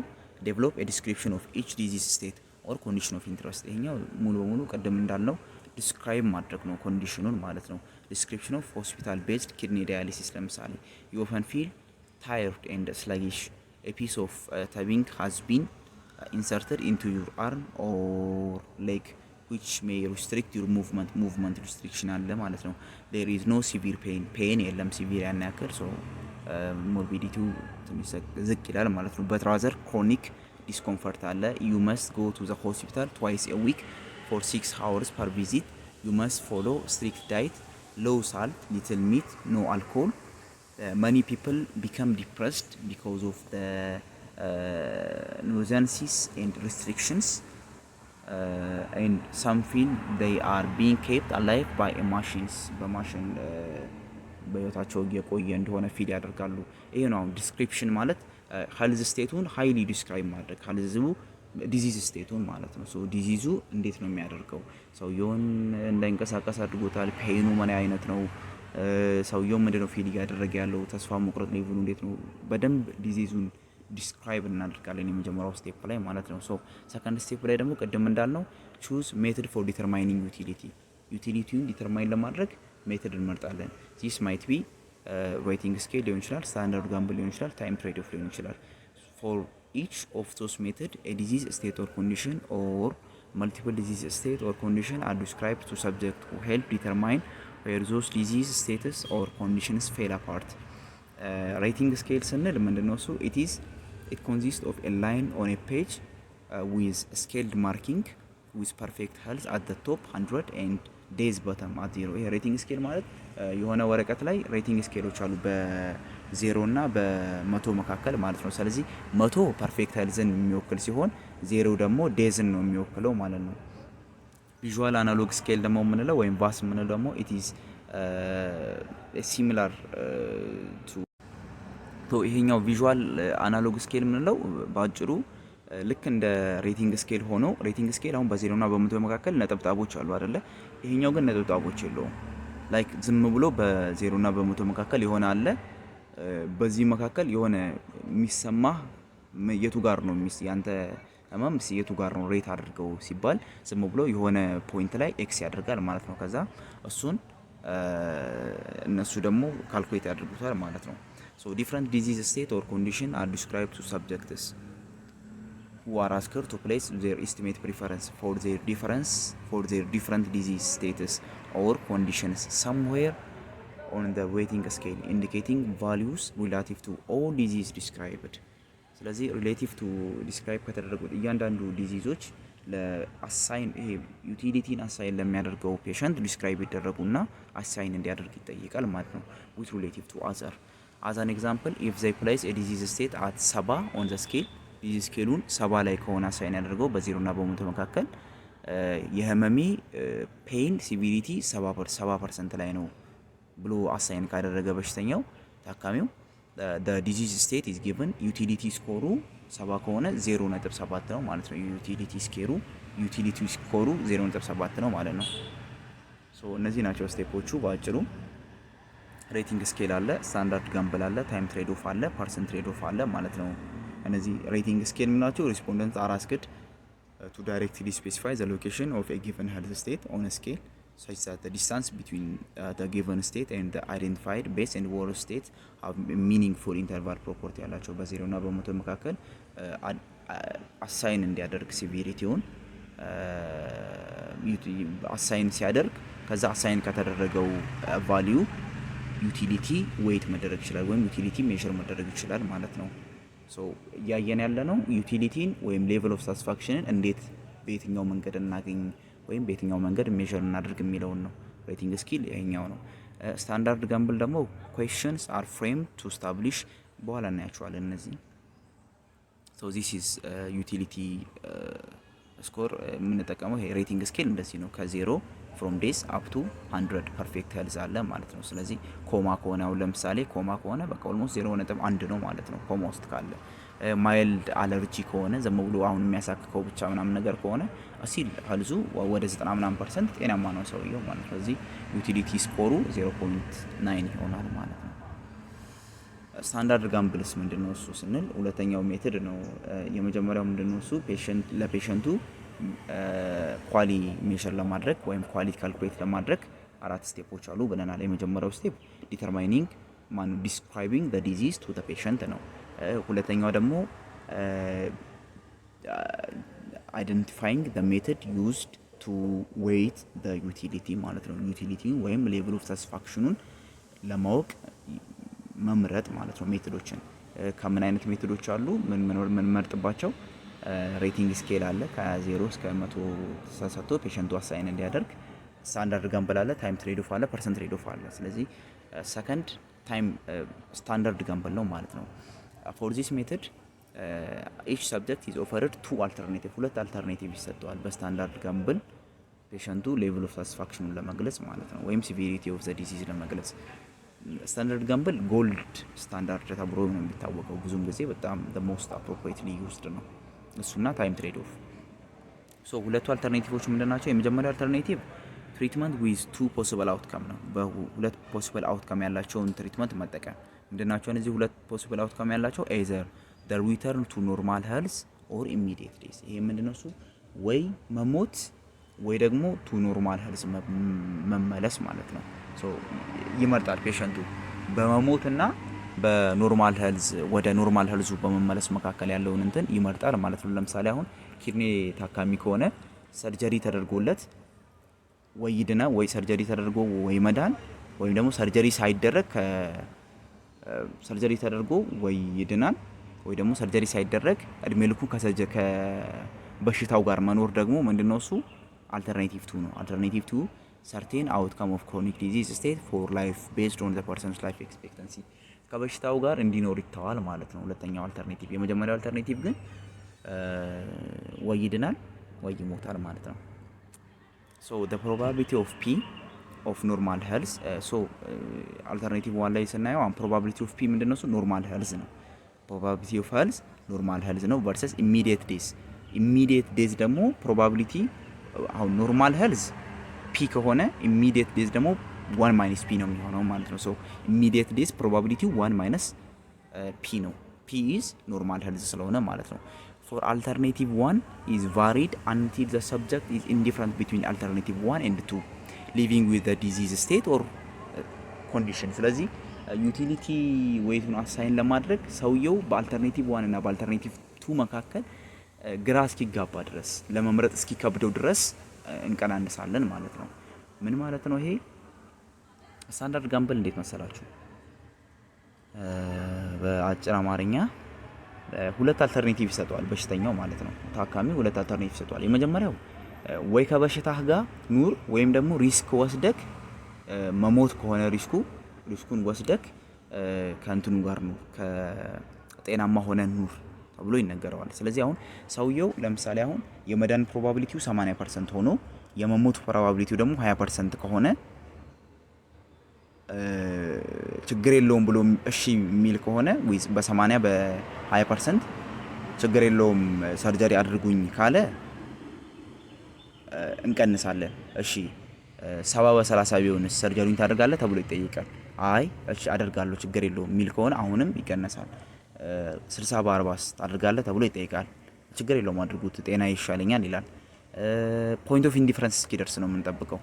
develop a description of each disease state or condition of interest ይሄኛው ሙሉ በሙሉ ቀደም እንዳልነው ዲስክራይብ ማድረግ ነው ኮንዲሽኑን ማለት ነው። description of hospital based kidney dialysis ለምሳሌ you often feel tired and sluggish, a piece of tubbing has been inserted into your arm or leg which may restrict your movement restriction አለ ማለት ነው። there is no severe pain የለም severe ያን ያክል so morbidity ትንሽ ዝቅ ይላል ማለት ነው። but rather chronic discomfort አለ you must go to the hospital twice a week for 6 hours per visit, you must follow strict diet, low salt, little meat, no alcohol. Many people become depressed because of the nuisances and restrictions, and some feel they are being kept alive by a machines በማሽን በህይወታቸው እየቆየ እንደሆነ ፊል ያደርጋሉ። ይሄ ነው ዲስክሪፕሽን ማለት ሄልዝ ስቴቱን ሃይሊ ዲስክራይብ ማድረግ ሄልዙ ዲዚዝ ስቴቱን ማለት ነው። ሶ ዲዚዙ እንዴት ነው የሚያደርገው? ሰውየውን እንዳይንቀሳቀስ አድርጎታል። ፔኑ ምን አይነት ነው? ሰውየው ምንድነው ፊል እያደረገ ያለው? ተስፋ መቁረጥ ሌቭሉ እንዴት ነው? በደንብ ዲዚዙን ዲስክራይብ እናደርጋለን የመጀመሪያው ስቴፕ ላይ ማለት ነው። ሶ ሰከንድ ስቴፕ ላይ ደግሞ ቅድም እንዳልነው ቹዝ ሜተድ ፎር ዲተርማይኒንግ ዩቲሊቲውን ዲተርማይን ለማድረግ ሜተድ እንመርጣለን። ዚስ ማይት ቢ ሬቲንግ ስኬል ሊሆን ይችላል፣ ስታንዳርድ ጋምብል ሊሆን ይችላል፣ ታይም ትሬድ ኦፍ ሊሆን ይችላል። ፎር each of those methods, a disease state or condition or multiple disease state or condition are described to subject who help determine where those disease status or conditions fail apart. Rating scale ስንል ምንድነው እሱ? It consists of a line on a page with scaled marking with perfect health at the top 100 and days bottom at 0. ይሄ ሬቲንግ ስኬል ማለት የሆነ ወረቀት ላይ ሬቲንግ ስኬሎች አሉ በ0 እና በ100 መካከል ማለት ነው። ስለዚህ 100 ፐርፌክት ሄልዝን የሚወክል ሲሆን 0 ደግሞ ዴዝን ነው የሚወክለው ማለት ነው። ቪዥዋል አናሎግ ስኬል ደግሞ የምንለው ወይም ቫስ የምንለው ደግሞ it is similar to ይሄኛው ቪዥዋል አናሎግ ስኬል የምንለው ባጭሩ ልክ እንደ ሬቲንግ ስኬል ሆኖ ሬቲንግ ስኬል አሁን በ0 እና በ100 መካከል ነጥቦች አሉ አይደለ? ይሄኛው ግን ነጥቦች የለውም። ላይክ ዝም ብሎ በ0 እና በ100 መካከል የሆነ አለ። በዚህ መካከል የሆነ የሚሰማ የቱ ጋር ነው ያንተ ህመም የቱ ጋር ነው ሬት አድርገው ሲባል ዝም ብሎ የሆነ ፖይንት ላይ ኤክስ ያደርጋል ማለት ነው። ከዛ እሱን እነሱ ደግሞ ካልኩሌት ያደርጉታል ማለት ነው። so different disease state or condition are described to subjects who are asked to place their estimate preference for their different disease status or conditions somewhere on the weighting scale indicating values relative to all disease described. ስለዚህ relative to describe ከተደረጉት እያንዳንዱ ዲዚዞች ለአሳይን ይሄ ዩቲሊቲን አሳይን ለሚያደርገው ፔሸንት ዲስክራይብ ይደረጉና አሳይን እንዲያደርግ ይጠይቃል ማለት ነው። with relative to other as an example if they place a disease state at 70 on the scale ዲዚዝ ስኬሉን 70 ላይ ከሆነ አሳይን ያደርገው በ0 እና በ100 መካከል የህመሜ ፔን ሲቪሪቲ 70% ላይ ነው ብሎ አሳይን ካደረገ በሽተኛው ታካሚው the disease state is given utility ስኮሩ 70 ከሆነ 0.7 ነው ማለት ነው። ዩቲሊቲ ስኮሩ 0.7 ነው ማለት ነው። ሶ እነዚህ ናቸው ስቴፖቹ ባጭሩ። ሬቲንግ ስኬል አለ፣ ስታንዳርድ ጋምብል አለ፣ ታይም ትሬድ ኦፍ አለ፣ ፐርሰንት ትሬድ ኦፍ አለ ማለት ነው። እነዚህ ሬቲንግ ስኬል ምናቸው? ሪስፖንደንት are asked to directly specify the location of a given health state on a scale such that the distance between the given state and the identified best and worst state have meaningful interval property ያላቸው በ0 እና በ100 መካከል አሳይን እንዲያደርግ ሲቪሪቲውን አሳይን ሲያደርግ ከዛ አሳይን ከተደረገው ቫልዩ ዩቲሊቲ ዌይት መደረግ ይችላል ወይም ዩቲሊቲ ሜዠር መደረግ ይችላል ማለት ነው። ሶ ያየን ያለ ነው ዩቲሊቲን ወይም ሌቨል ኦፍ ሳቲስፋክሽንን እንዴት በየትኛው መንገድ እናገኝ ወይም በየትኛው መንገድ ሜዠር እናደርግ የሚለውን ነው። ሬቲንግ ስኪል ይሄኛው ነው። ስታንዳርድ ጋምብል ደግሞ questions are framed to establish በኋላ እናያቸዋለን እነዚህ። so this is utility score የምንጠቀመው ይሄ ሬቲንግ ስኬል እንደዚህ ነው። ከ0 from days up to 100 perfect health አለ ማለት ነው። ስለዚህ ኮማ ከሆነ አሁን ለምሳሌ ኮማ ከሆነ በቃ ኦልሞስት 0.1 ነው ማለት ነው ኮማ ውስጥ ካለ። ማይልድ አለርጂ ከሆነ ዘም ብሎ አሁን የሚያሳክከው ብቻ ምናምን ነገር ከሆነ ሲል ሄልዙ ወደ 90% ጤናማ ነው ሰውየው ማለት ነው። ስለዚህ ዩቲሊቲ ስኮሩ 0.9 ይሆናል ማለት ነው። ስታንዳርድ ጋምብልስ ምንድነው እሱ ስንል ሁለተኛው ሜተድ ነው። የመጀመሪያው ምንድነው እሱ ለፔሸንቱ ኳሊ ሜዠር ለማድረግ ወይም ኳሊ ካልኩሌት ለማድረግ 4 ስቴፖች አሉ ብለናል። የመጀመሪያው ስቴፕ ዲተርማይኒንግ ዲስክራይቢንግ ዘ ዲዚዝ ቱ ዘ ፔሸንት ነው። ሁለተኛው ደግሞ አይደንቲፋይንግ ዘ ሜተድ ዩዝድ ቱ ዌይት ዘ ዩቲሊቲ ማለት ነው። ዩቲሊቲ ወይም ሌቭል ኦፍ ሳቲስፋክሽኑን ለማወቅ መምረጥ ማለት ነው። ሜተዶችን ከምን አይነት ሜተዶች አሉ? ምን መርጥባቸው? ሬቲንግ ስኬል አለ ከ0 እስከ 100 ተሰጥቶ ፔሸንቱ አሳይን እንዲያደርግ። ስታንዳርድ ጋምብል አለ፣ ታይም ትሬድ ኦፍ አለ፣ ፐርሰንት ትሬድ ኦፍ አለ። ስለዚህ ሰከንድ ታይም ስታንዳርድ ጋምብል ነው ማለት ነው። ፎር ዚስ ሜተድ ኢች ሰብጀክት ኢዝ ኦፈርድ ቱ አልተርኔቲቭ፣ ሁለት አልተርኔቲቭ ይሰጠዋል በስታንዳርድ ጋምብል ፔሸንቱ ሌቭል ኦፍ ሳቲስፋክሽኑን ለመግለጽ ማለት ነው፣ ወይም ሲቪሪቲ ኦፍ ዘ ዲዚዝ ለመግለጽ። ስታንዳርድ ጋምብል ጎልድ ስታንዳርድ ተብሎ ነው የሚታወቀው። ብዙም ጊዜ በጣም the most appropriately used ነው እሱና ታይም ትሬድ ኦፍ። ሶ ሁለቱ አልተርኔቲቮች ምንድናቸው? የመጀመሪያው አልተርኔቲቭ ትሪትመንት ዊዝ ቱ ፖሲብል አውትካም ነው። በሁለት ፖሲብል አውትካም ያላቸውን ትሪትመንት መጠቀም። ምንድናቸው እነዚህ ሁለት ፖሲብል አውትካም ያላቸው? ኤዘር the return to normal health or immediate death። ይሄ ምንድነው እሱ? ወይ መሞት ወይ ደግሞ ቱ ኖርማል ሄልዝ መመለስ ማለት ነው። ሶ ይመርጣል ፔሸንቱ በመሞትና በኖርማል ሄልዝ ወደ ኖርማል ሄልዙ በመመለስ መካከል ያለውን እንትን ይመርጣል ማለት ነው። ለምሳሌ አሁን ኪድኒ ታካሚ ከሆነ ሰርጀሪ ተደርጎለት ወይ ይድና ወይ ሰርጀሪ ተደርጎ ወይ መዳን ወይም ደግሞ ሰርጀሪ ሳይደረግ ሰርጀሪ ተደርጎ ወይ ይድናል ወይ ደግሞ ሰርጀሪ ሳይደረግ እድሜ ልኩ ከበሽታው ጋር መኖር ደግሞ ምንድነው እሱ? አልተርኔቲቭ 2 ነው። አልተርኔቲቭ 2 certain outcome of chronic disease state for life based on the person's life expectancy ከበሽታው ጋር እንዲኖር ይተዋል ማለት ነው። ሁለተኛው አልተርኔቲቭ። የመጀመሪያው አልተርኔቲቭ ግን ወይ ይድናል ወይ ይሞታል ማለት ነው። so the probability of p of normal health alternative 1 ላይ ስናየው probability of p ምንድነው እሱ? ኖርማል ሄልዝ ነው። probability of health ኖርማል ሄልዝ ነው versus immediate death። immediate death ደግሞ probability አሁን ኖርማል ሄልዝ ፒ ከሆነ ኢሚዲየት ዴዝ ደግሞ 1 ማይነስ ፒ ነው የሚሆነው ማለት ነው። ሶ ኢሚዲየት ዴዝ ፕሮባቢሊቲ 1 ማይነስ ፒ ነው። ፒ ኢዝ ኖርማል ሄልዝ ስለሆነ ማለት ነው። ፎር አልተርኔቲቭ 1 ኢዝ ቫሪድ አንቲል ዘ ሰብጀክት ኢዝ ኢንዲፈረንት ቢትዊን አልተርኔቲቭ 1 ኤንድ 2 ሊቪንግ ዊዝ ዘ ዲዚዝ ስቴት ኦር ኮንዲሽን። ስለዚህ ዩቲሊቲ ዌይቱን አሳይን ለማድረግ ሰውየው በአልተርኔቲቭ 1 እና በአልተርኔቲቭ 2 መካከል ግራ እስኪጋባ ድረስ ለመምረጥ እስኪከብደው ድረስ እንቀናንሳለን ማለት ነው። ምን ማለት ነው ይሄ? ስታንዳርድ ጋምብል እንዴት መሰላችሁ? በአጭር አማርኛ ሁለት አልተርኔቲቭ ይሰጠዋል በሽተኛው ማለት ነው። ታካሚ ሁለት አልተርኔቲቭ ይሰጠዋል። የመጀመሪያው ወይ ከበሽታህ ጋር ኑር ወይም ደግሞ ሪስክ ወስደክ መሞት ከሆነ ሪስኩን ወስደክ ከእንትኑ ጋር ኑር፣ ከጤናማ ሆነ ኑር ተብሎ ይነገረዋል። ስለዚህ አሁን ሰውየው ለምሳሌ አሁን የመዳን ፕሮባቢሊቲው 80% ሆኖ የመሞት ፕሮባቢሊቲው ደግሞ 20% ከሆነ ችግር የለውም ብሎ እሺ የሚል ከሆነ ወይስ በ80 በ20% ችግር የለውም ሰርጀሪ አድርጉኝ ካለ እንቀንሳለን። እሺ 70 በ30 ቢሆንስ ሰርጀሪውን ታደርጋለህ ተብሎ ይጠይቃል። አይ እሺ አደርጋለሁ ችግር የለውም የሚል ከሆነ አሁንም ይቀነሳል። 60 በ40 ታደርጋለህ ተብሎ ይጠይቃል። ችግር የለውም አድርጉት ጤና ይሻለኛል ይላል። ፖይንት ኦፍ ኢንዲፈረንስ እስኪደርስ ነው የምንጠብቀው።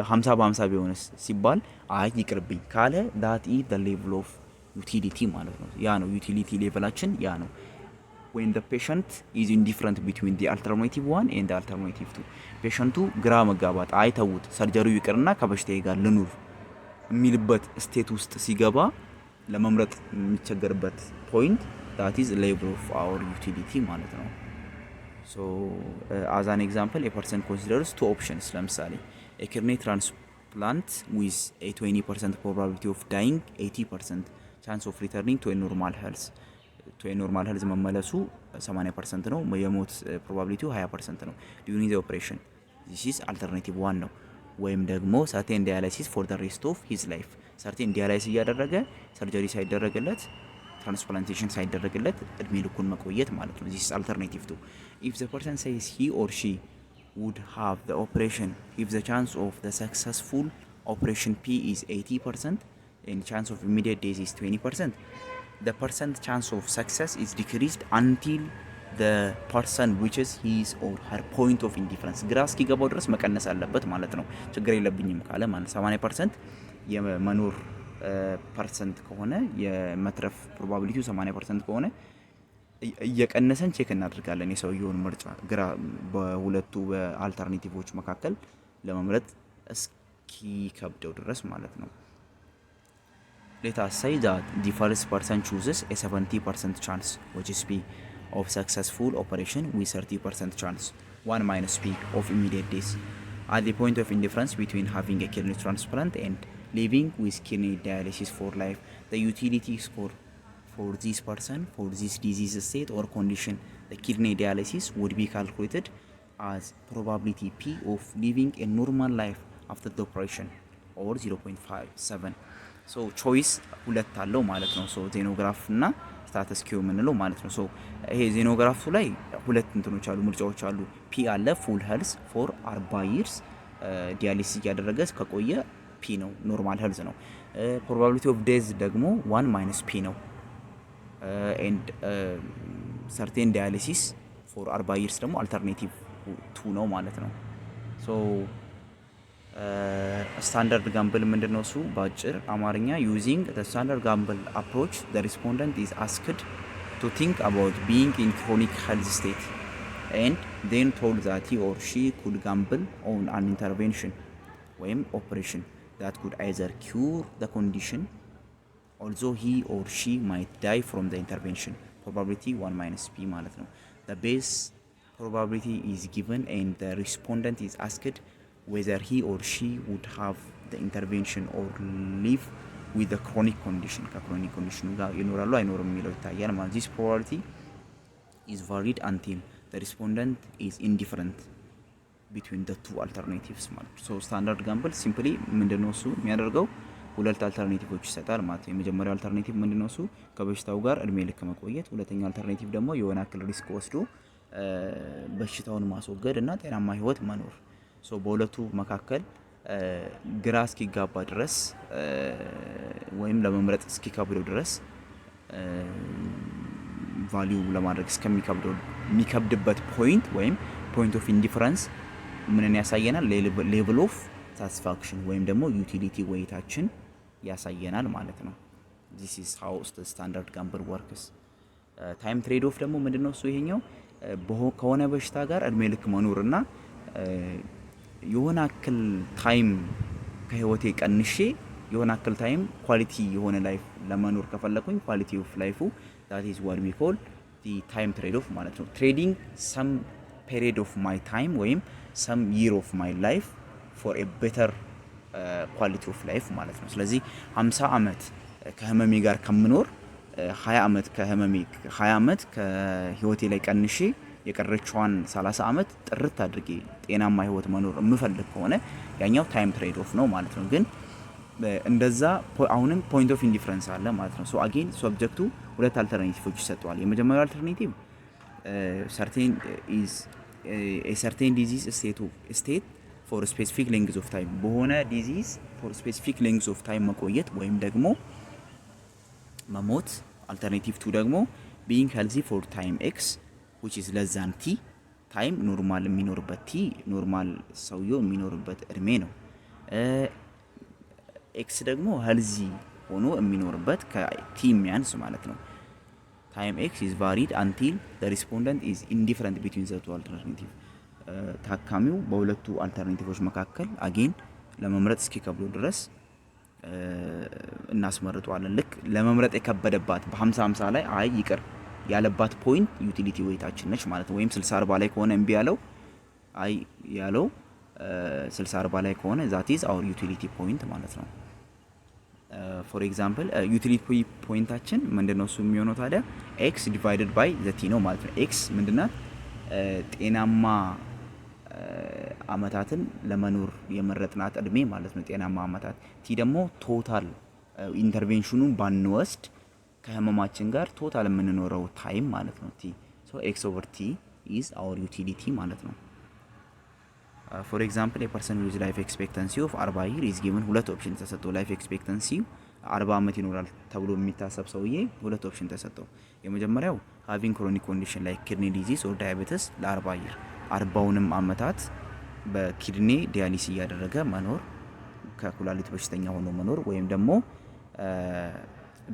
50 በ50 ቢሆንስ ሲባል አይ ይቅርብኝ ካለ that is the level of utility ማለት ነው። ያ ነው ዩቲሊቲ ሌቨላችን ያ ነው። when the patient is indifferent between the alternative 1 and the alternative 2 ፔሸንቱ ግራ መጋባት አይ ተውት ሰርጀሪው ይቅርና ከበሽታዬ ጋር ልኑር የሚልበት ስቴት ውስጥ ሲገባ ለመምረጥ የሚቸገርበት ፖይንት that is level of our utility ማለት ነው። so as an example a person considers two options ለምሳሌ a kidney transplant with a 20% probability of dying 80% chance of returning to a normal health መመለሱ 80% ነው። የሞት probability 20% ነው during the operation this is alternative 1 ነው። ወይም ደግሞ certain dialysis for the rest of his life certain dialysis እያደረገ ሰርጀሪ ሳይደረግለት ትራንስፕላንቴሽን ሳይደረግለት እድሜ ልኩን መቆየት ማለት ነው። this is alternative 2. if the person says he or she would have the operation if the chance of the successful operation P is 80% and chance of immediate death is 20%, the percent chance of success is decreased until the person reaches his or her point of indifference. ግራ እስኪገባው ድረስ መቀነስ አለበት ማለት ነው። ችግር የለብኝም ካለ ማለት 80% የመኖር ፐርሰንት ከሆነ የመትረፍ ፕሮባቢሊቲው 80% ከሆነ እየቀነሰን ቼክ እናደርጋለን የሰውየውን ምርጫ ግራ በሁለቱ በአልተርናቲቮች መካከል ለመምረጥ እስኪከብደው ድረስ ማለት ነው። Let us say that the first person chooses a 70% chance, which is P, of successful operation with 30% chance, 1 minus P, of immediate death. At the point of indifference between having a kidney transplant and living with kidney dialysis for life, the utility score for this person, for this disease state or condition, the kidney dialysis would be calculated as probability P of living a normal life after the operation, or 0.57. ሶ ቾይስ ሁለት አለው ማለት ነው። ሶ ዜኖግራፍ እና ስታተስ ኪው የምንለው ማለት ነው። ሶ ይሄ ዜኖግራፉ ላይ ሁለት እንትኖች አሉ፣ ምርጫዎች አሉ። ፒ አለ ፉል ሄልዝ ፎር 40 ይርስ ዲያሊሲስ እያደረገ ከቆየ ፒ ነው፣ ኖርማል ሄልዝ ነው። ፕሮባቢሊቲ ኦፍ ዴዝ ደግሞ 1 ማይነስ ፒ ነው። ኤንድ ሰርቴን ዲያሊሲስ ፎር 40 ይርስ ደግሞ አልተርኔቲቭ 2 ነው ማለት ነው። ሶ ስታንዳርድ ጋምብል ምንድነው? እሱ በአጭር አማርኛ ዩዚንግ the standard gamble approach the respondent is asked to think about being in chronic health state and then told that he or she could gamble on an intervention ወይም operation that could either cure the condition although he or she might die from the intervention. probability 1 minus p ማለት ነው። the base probability is given and the respondent is asked whether he or she would have the intervention or live with the chronic condition. ከchronic condition ጋር ይኖራሉ አይኖርም የሚለው ይታያል ማለት። this probability is varied until the respondent is indifferent between the two alternatives ማለት ነው። so standard gamble simply ምንድነው እሱ የሚያደርገው ሁለት አልተርናቲቮች ይሰጣል ማለት ነው። የመጀመሪያው አልተርናቲቭ ምንድነው? እሱ ከበሽታው ጋር እድሜ ልክ መቆየት። ሁለተኛው አልተርናቲቭ ደግሞ የሆነ አክል ሪስክ ወስዶ በሽታውን ማስወገድ እና ጤናማ ህይወት መኖር። ሶ በሁለቱ መካከል ግራ እስኪጋባ ድረስ ወይም ለመምረጥ እስኪከብደው ድረስ ቫልዩ ለማድረግ እስከሚከብደው የሚከብድበት ፖይንት ወይም ፖይንት ኦፍ ኢንዲፈረንስ ምንን ያሳየናል? ሌቭል ኦፍ ሳቲስፋክሽን ወይም ደግሞ ዩቲሊቲ ዌይታችን ያሳየናል ማለት ነው። this is how the standard gamble works. ታይም ትሬድ ኦፍ ደግሞ ምንድነው? እሱ ይሄኛው ከሆነ በሽታ ጋር እድሜ ልክ መኖርና የሆነ አክል ታይም ከህይወቴ ቀንሼ የሆነ አክል ታይም ኳሊቲ የሆነ ላይፍ ለመኖር ከፈለኩኝ ኳሊቲ ኦፍ ላይፉ that is what we call the time trade off ማለት ነው። trading some period of my time ወይም some year of my life for a better quality of life ማለት ነው። ስለዚህ 50 አመት ከህመሜ ጋር ከምኖር 20 አመት ከህይወቴ ላይ ቀንሼ የቀረችዋን 30 አመት ጥርት አድርጌ ጤናማ ህይወት መኖር የምፈልግ ከሆነ ያኛው ታይም ትሬድ ኦፍ ነው ማለት ነው። ግን እንደዛ አሁንም ፖይንት ኦፍ ኢንዲፈረንስ አለ ማለት ነው። ሶ አጌን ሰብጀክቱ ሁለት አልተርናቲቮች ይሰጣል። የመጀመሪያው አልተርናቲቭ certain disease state for specific length of time በሆነ ዲዚዝ for specific length of time መቆየት ወይም ደግሞ መሞት። አልተርናቲቭ 2 ደግሞ being healthy for time x which is less than t ታይም ኖርማል የሚኖርበት ቲ ኖርማል ሰውየው የሚኖርበት እድሜ ነው። ኤክስ ደግሞ ሄልዚ ሆኖ የሚኖርበት ከቲ የሚያንስ ማለት ነው። ታይም ኤክስ is varied until the respondent is indifferent between the two alternative. ታካሚው በሁለቱ አልተርናቲቮች መካከል አጌን ለመምረጥ እስኪከብደው ድረስ እናስመርጠዋለን። ልክ ለመምረጥ የከበደባት በ50-50 ላይ አይ ይቅር ያለባት ፖይንት ዩቲሊቲ ዌይታችን ነች ማለት ነው። ወይም 60-40 ላይ ከሆነ እምቢ ያለው አይ ያለው 60-40 ላይ ከሆነ that is our utility point ማለት ነው። for example utility pointታችን ምንድነው? እሱ የሚሆነው ታዲያ x divided by the t ነው ማለት ነው። x ምንድነው? ጤናማ አመታትን ለመኖር የመረጥናት እድሜ ማለት ነው። ጤናማ አመታት ቲ ደግሞ ቶታል ኢንተርቬንሽኑን ባንወስድ ከህመማችን ጋር ቶታል የምንኖረው ታይም ማለት ነው t so x over t is our utility ማለት ነው። for example a person with life expectancy of 40 years is given ሁለት ኦፕሽን ተሰጠው life expectancy 40 አመት ይኖራል ተብሎ የሚታሰብ ሰውዬ ሁለት ኦፕሽን ተሰጠው። የመጀመሪያው having chronic condition like kidney disease or diabetes ለ40 year 40ንም አመታት በኪድኒ ዲያሊሲስ እያደረገ መኖር ከኩላሊት በሽተኛ ሆኖ መኖር ወይም ደግሞ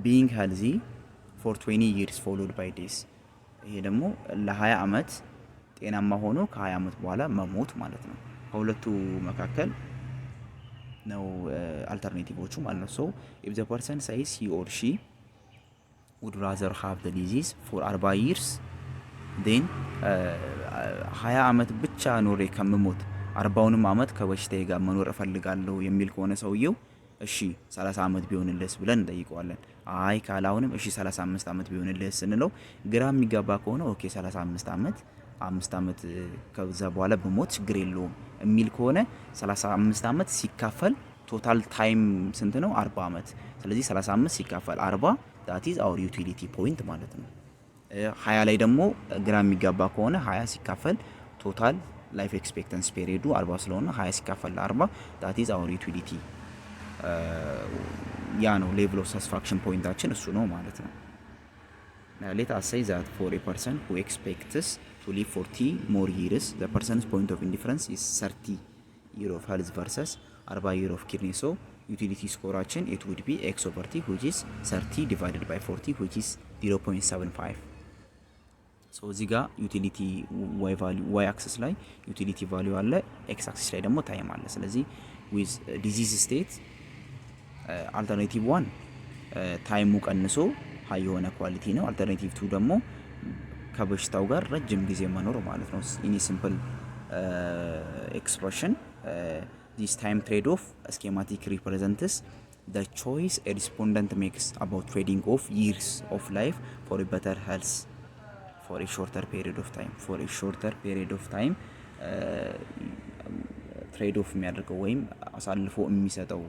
being healthy for 20 years followed by death ይሄ ደግሞ ለ20 አመት ጤናማ ሆኖ ከ20 አመት በኋላ መሞት ማለት ነው። ከሁለቱ መካከል ነው አልተርናቲቮቹ ማለት ነው። so if the person says he or she would rather have the disease for 40 years then 20 አመት ብቻ ኖሬ ከመሞት 40ንም አመት ከበሽታዬ ጋር መኖር እፈልጋለሁ የሚል ከሆነ ሰውየው እሺ 30 አመት ቢሆንልስ ብለን እንጠይቀዋለን። አይ ካላውንም እሺ 35 አመት ቢሆንልስ እንለው ግራ የሚጋባ ከሆነ ኦኬ 35 አመት 5 አመት ከዛ በኋላ በሞት ችግር የለውም የሚል ከሆነ 35 አመት ሲካፈል ቶታል ታይም ስንት ነው 40 አመት ስለዚህ 35 ሲካፈል 40 that is our utility point ማለት ነው። 20 ላይ ደግሞ ግራ የሚጋባ ከሆነ 20 ሲካፈል ቶታል ላይፍ ኤክስፔክታንሲ ፔሪዮዱ 40 ስለሆነ 20 ሲካፈል 40 that is our utility ያ ነው ሌቭል ኦፍ ሳቲስፋክሽን ፖይንታችን እሱ ነው ማለት ነው። let us say that for a person who expects to live 40 more years the person's point of indifference is 30 year of health versus 40 year of kidney so utility scoreaችን it would be x over t which is 30 divided by 40 which is 0.75 so እዚህ ጋር ዩቲሊቲ y value y axis ላይ ዩቲሊቲ ቫልዩ አለ x axis ላይ ደግሞ ታይም አለ። ስለዚህ with disease state alternative 1 ታይሙ ቀንሶ ሃይ የሆነ ኳሊቲ ነው። alternative 2 ደግሞ ከበሽታው ጋር ረጅም ጊዜ መኖር ማለት ነው። in a simple expression this time trade off schematic represents the choice a respondent makes about trading off years of life for a better health for a shorter period of time trade off የሚያደርገው ወይም አሳልፎ የሚሰጠው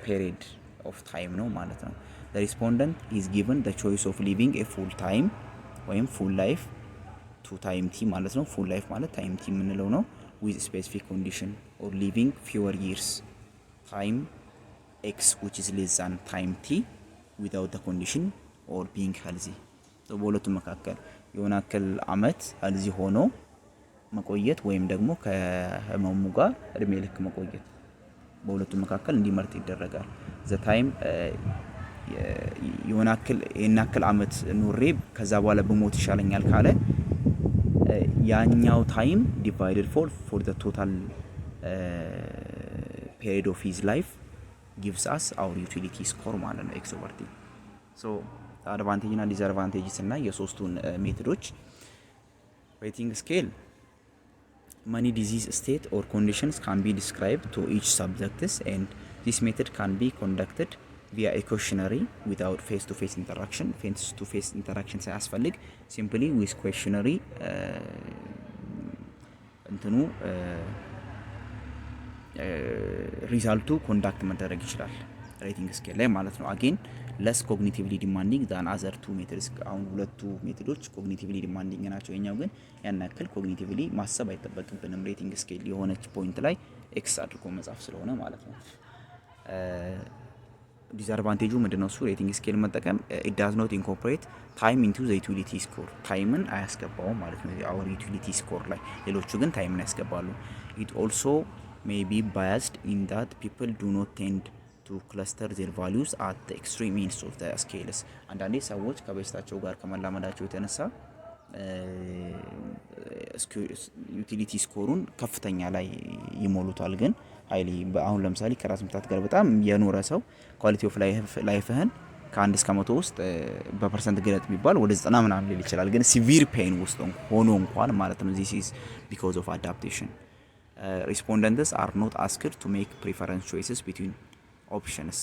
period of time ነው ማለት ነው። the respondent is given the choice of living a full time ወይም full life to time t ማለት ነው። full life ማለት time t የምንለው ነው with specific condition or living fewer years time x which is less than time t without the condition or being healthy በሁለቱም መካከል የሆነ አከል አመት healthy ሆኖ መቆየት ወይም ደግሞ ከህመሙ ጋር እድሜ ልክ መቆየት በሁለቱም መካከል እንዲመርጥ ይደረጋል። the time የሆነ አከል አመት ኖሬ ከዛ በኋላ በሞት ይሻለኛል ካለ ያኛው ታይም divided for the total period of his life gives us our utility score ማለት ነው x over t so advantage እና disadvantages እና የሶስቱን ሜቶዶች rating scale many disease state or conditions can be described to each subjects and this method can be conducted via a questionnaire without face-to-face interaction ሳያስፈልግ simply with questionnaire እንትኑ ሪዛልቱ ኮንዳክት መደረግ ይችላል ሬቲንግ ስኬል ላይ ማለት ነው። again less cognitively demanding than other two methods አሁን ሁለቱ ሜቶዶች cognitively demanding ናቸው። የኛው ግን ያን ያክል cognitively ማሰብ አይጠበቅብንም ሬቲንግ ስኬል የሆነች ፖይንት ላይ ኤክስ አድርጎ መጻፍ ስለሆነ ማለት ነው። ዲስአድቫንቴጁ ምንድነው? እሱ ሬቲንግ ስኬል መጠቀም it does not incorporate time into the utility score ታይምን አያስገባውም ማለት ነው our utility score ላይ ሌሎቹ ግን ታይምን ያስገባሉ። it also may be biased in that people do not tend to cluster their values at the extreme ends of the scales አንዳንዴ ሰዎች ከበሽታቸው ጋር ከመላመዳቸው የተነሳ ዩቲሊቲ ስኮሩን ከፍተኛ ላይ ይሞሉታል። ግን ሃይሊ አሁን ለምሳሌ ከራስ ምታት ጋር በጣም የኖረ ሰው ኳሊቲ ኦፍ ላይፍህን ከ1 እስከ 100 ውስጥ በፐርሰንት ግለጥ ቢባል ወደ 90 ምናምን ሊል ይችላል። ግን ሲቪር ፔን ውስጥ ሆኖ እንኳን ማለት ነው this is because of adaptation respondents are not asked to make preference choices between options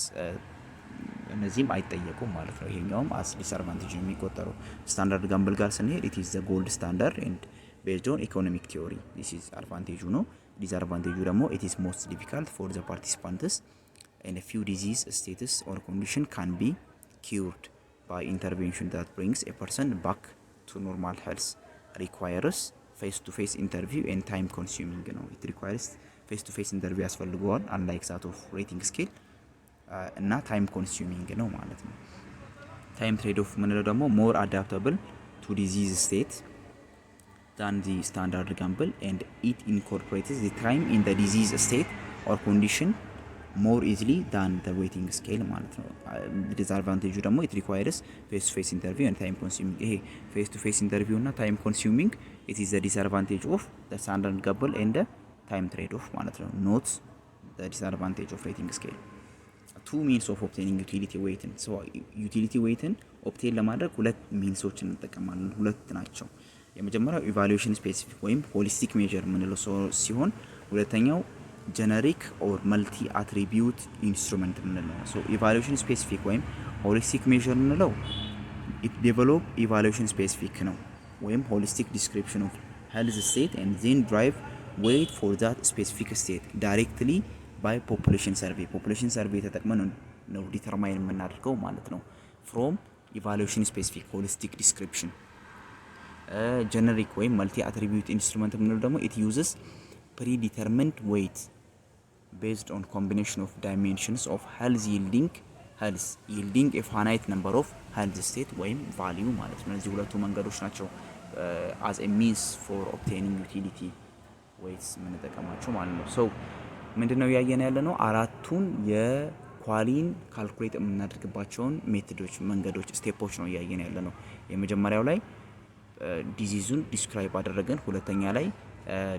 እነዚህም አይጠየቁም ማለት ነው። ይሄኛውም as disadvantage የሚቆጠረው ስታንዳርድ ጋምብል ጋር ስንሄድ it is the gold standard and based on economic theory this is advantage ነው። disadvantage ደግሞ it is most difficult for the participants and a few disease status or condition can be cured by intervention that brings a person back to normal health requires face-to-face interview and time consuming ነው it requires face-to-face interview ያስፈልገዋል unlike that of rating scale እና time consuming ነው ማለት ነው time trade off ምንለው ደግሞ more adaptable to disease state than the standard gamble and it incorporates the time in the disease state or condition more easily than the weighting scale ማለት ነው disadvantage ደግሞ it requires face to face interview and time consuming ይሄ face to face interview እና time consuming it is the disadvantage of the standard gamble and the time trade off ማለት ነው not the disadvantage of rating scale two means of obtaining utility weight so utility weight obtain ለማድረግ ሁለት meansዎችን እንጠቀማለን ሁለት ናቸው የመጀመሪያው evaluation specific ወይም holistic measure ምንለው ሲሆን ሁለተኛው generic or multi attribute instrument ምንለው so evaluation specific ወይም holistic measure ምንለው it develop evaluation specific ነው ወይም holistic description of health state and then drive weight for that specific state directly by population survey ተጠቅመን ነው determine የምናደርገው ማለት ነው from evaluation specific holistic description generic ወይ multi attribute instrument ምንለው ደግሞ it uses predetermined weight based on combination of dimensions of health yielding a finite number of health state ወይም value ማለት ነው እዚህ ሁለቱ መንገዶች ናቸው as a means for obtaining utility weights ምንጠቀማቸው ማለት ነው so ምንድነው ያየን ያለነው አራቱን የኳሊን ካልኩሌት የምናደርግባቸውን ሜቶዶች መንገዶች ስቴፖች ነው ያየን ያለነው የመጀመሪያው ላይ ዲዚዙን ዲስክራይብ አደረገን ሁለተኛ ላይ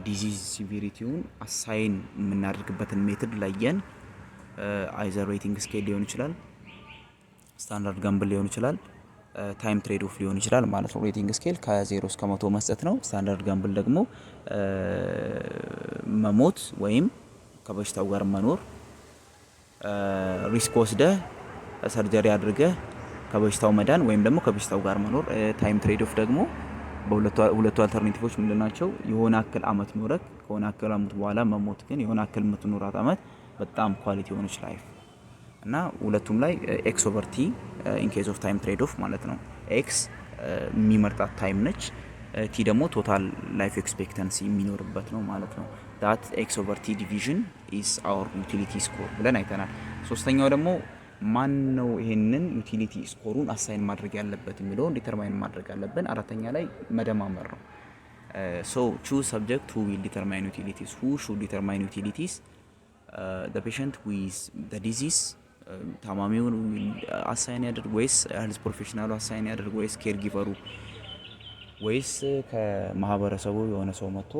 ዲዚዝ ሲቪሪቲውን አሳይን የምናደርግበትን ሜተድ ላየን አይዘር ሬቲንግ ስኬል ሊሆን ይችላል ስታንዳርድ ጋምብል ሊሆን ይችላል ታይም ትሬድ ኦፍ ሊሆን ይችላል ማለት ነው ሬቲንግ ስኬል ከ0 እስከ 100 መስጠት ነው ስታንዳርድ ጋምብል ደግሞ መሞት ወይም ከበሽታው ጋር መኖር ሪስክ ወስደ ሰርጀሪ አድርገ ከበሽታው መዳን ወይም ደግሞ ከበሽታው ጋር መኖር ታይም ትሬድ ኦፍ ደግሞ በሁለቱ አልተርናቲቮች ምንድናቸው የሆነ አክል አመት ኖረክ ከሆነ አክል አመት በኋላ መሞት ግን የሆነ አክል የምትኖራት አመት በጣም ኳሊቲ ሆነች ላይፍ እና ሁለቱም ላይ x over t in case of time trade off ማለት ነው x የሚመርጣት ታይም ነች t ደግሞ ቶታል ላይፍ ኤክስፔክታንሲ የሚኖርበት ነው ማለት ነው that x over t division is our utility score ብለን አይተናል ሶስተኛው ደግሞ ማን ነው ይሄንን ዩቲሊቲ ስኮሩን አሳይን ማድረግ ያለበት የሚለው ዲተርማይን ማድረግ ያለብን አራተኛ ላይ መደማመር ነው so choose subject who will determine utilities who should determine utilities the patient with the disease ታማሚውን አሳይን ያደርግ ወይስ ሄልዝ ፕሮፌሽናሉ አሳይን ያደርግ ወይስ ኬር ጊቨሩ ወይስ ከማህበረሰቡ የሆነ ሰው መጥቶ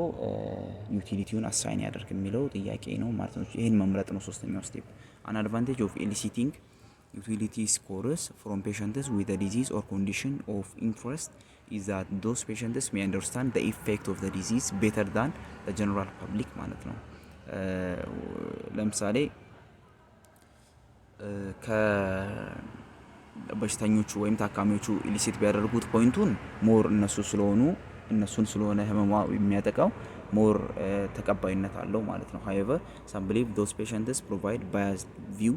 ዩቲሊቲውን አሳይን ያደርግ የሚለው ጥያቄ ነው ማለት ነው ይሄን መምረጥ ነው ሶስተኛው ስቴፕ an advantage of eliciting utility scores from patients with a disease or condition of interest is that those patients may understand the effect of the disease better than the general public ማለት ነው ለምሳሌ ከበሽተኞቹ ወይም ታካሚዎቹ ኢሊሲት ቢያደርጉት ፖይንቱን ሞር እነሱን ስለሆነ ህመማ የሚያጠቃው ሞር ተቀባይነት አለው ማለት ነው however some believe those patients provide biased view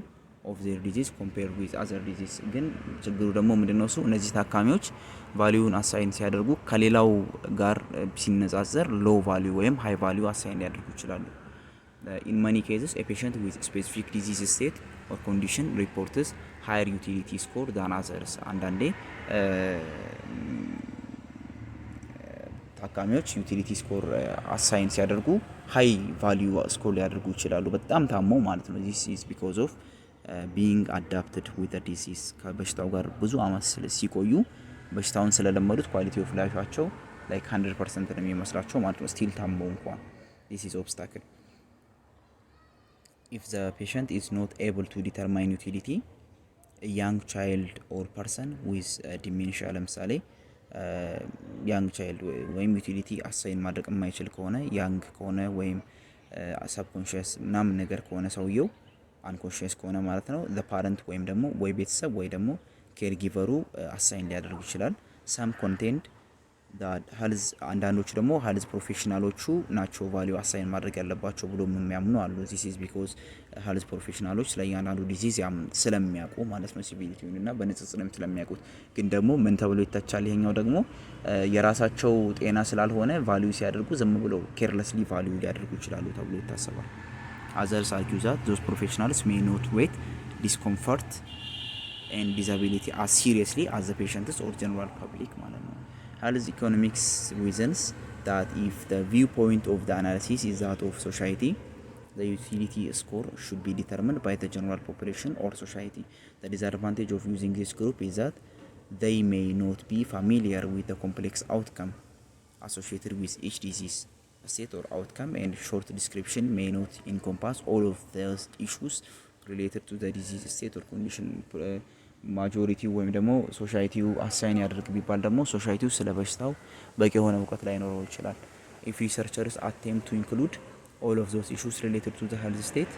of their disease compared with other disease ግን ችግሩ ደግሞ ምንድነው እነዚህ ታካሚዎች ቫልዩን አሳይን ሲያደርጉ ከሌላው ጋር ሲነጻጸር low value ወይም high value አሳይን ያደርጉ ይችላሉ in many cases a patient with specific disease state or condition reports higher utility score than others አንዳንዴ ታካሚዎች ዩቲሊቲ ስኮር አሳይን ሲያደርጉ ሃይ ቫልዩ ስኮር ሊያደርጉ ይችላሉ በጣም ታመው ማለት ነው this is because of being adapted with the disease ከበሽታው ጋር ብዙ አመት ሲቆዩ በሽታውን ስለለመዱት ኳሊቲ ኦፍ ላይፋቸው like 100% ነው የሚመስላቸው ማለት ነው still ታመው እንኳን this is obstacle if the patient is not able to determine utility a young child or person with dementia ለምሳሌ young child ወይም utility assign ማድረግ የማይችል ከሆነ young ከሆነ ወይም subconscious ምናምን ነገር ከሆነ ሰውየው unconscious ከሆነ ማለት ነው the parent ወይም ደግሞ ወይ ቤተሰብ ወይ ደግሞ caregiver assign ሊያደርግ ይችላል some content that ሄልዝ አንዳንዶቹ ደግሞ ሄልዝ ፕሮፌሽናሎቹ ናቸው ቫልዩ አሳይን ማድረግ ያለባቸው ብሎ የሚያምኑ አሉ this is because ሄልዝ ፕሮፌሽናሎች ስለ እያንዳንዱ ዲዚዝ ስለሚያውቁ ማለት ነው ሲቪሊቲውን እና በንጽጽርም ስለሚያውቁት ግን ደግሞ ምን ተብሎ ይተቻል ይሄኛው ደግሞ የራሳቸው ጤና ስላልሆነ ቫልዩ ሲያደርጉ ዝም ብለው ኬርለስሊ ቫልዩ ሊያደርጉ ይችላሉ ተብሎ ይታሰባል others argue that those professionals may not weight discomfort and disability as seriously as the patients or general public ማለት ነው health economics reasons that if the viewpoint of the analysis is that of society the utility score should be determined by the general population or society the disadvantage of using this group is that they may not be familiar with the complex outcome associated with each disease state or outcome and short description may not encompass all of those issues related to the disease state or condition ማጆሪቲ ወይም ደግሞ ሶሳይቲው አሳይን ያደርግ ቢባል ደግሞ ሶሳይቲው ስለበሽታው በቂ የሆነ እውቀት ላይ ኖረው ይችላል if researchers attempt to include all of those issues related to the health state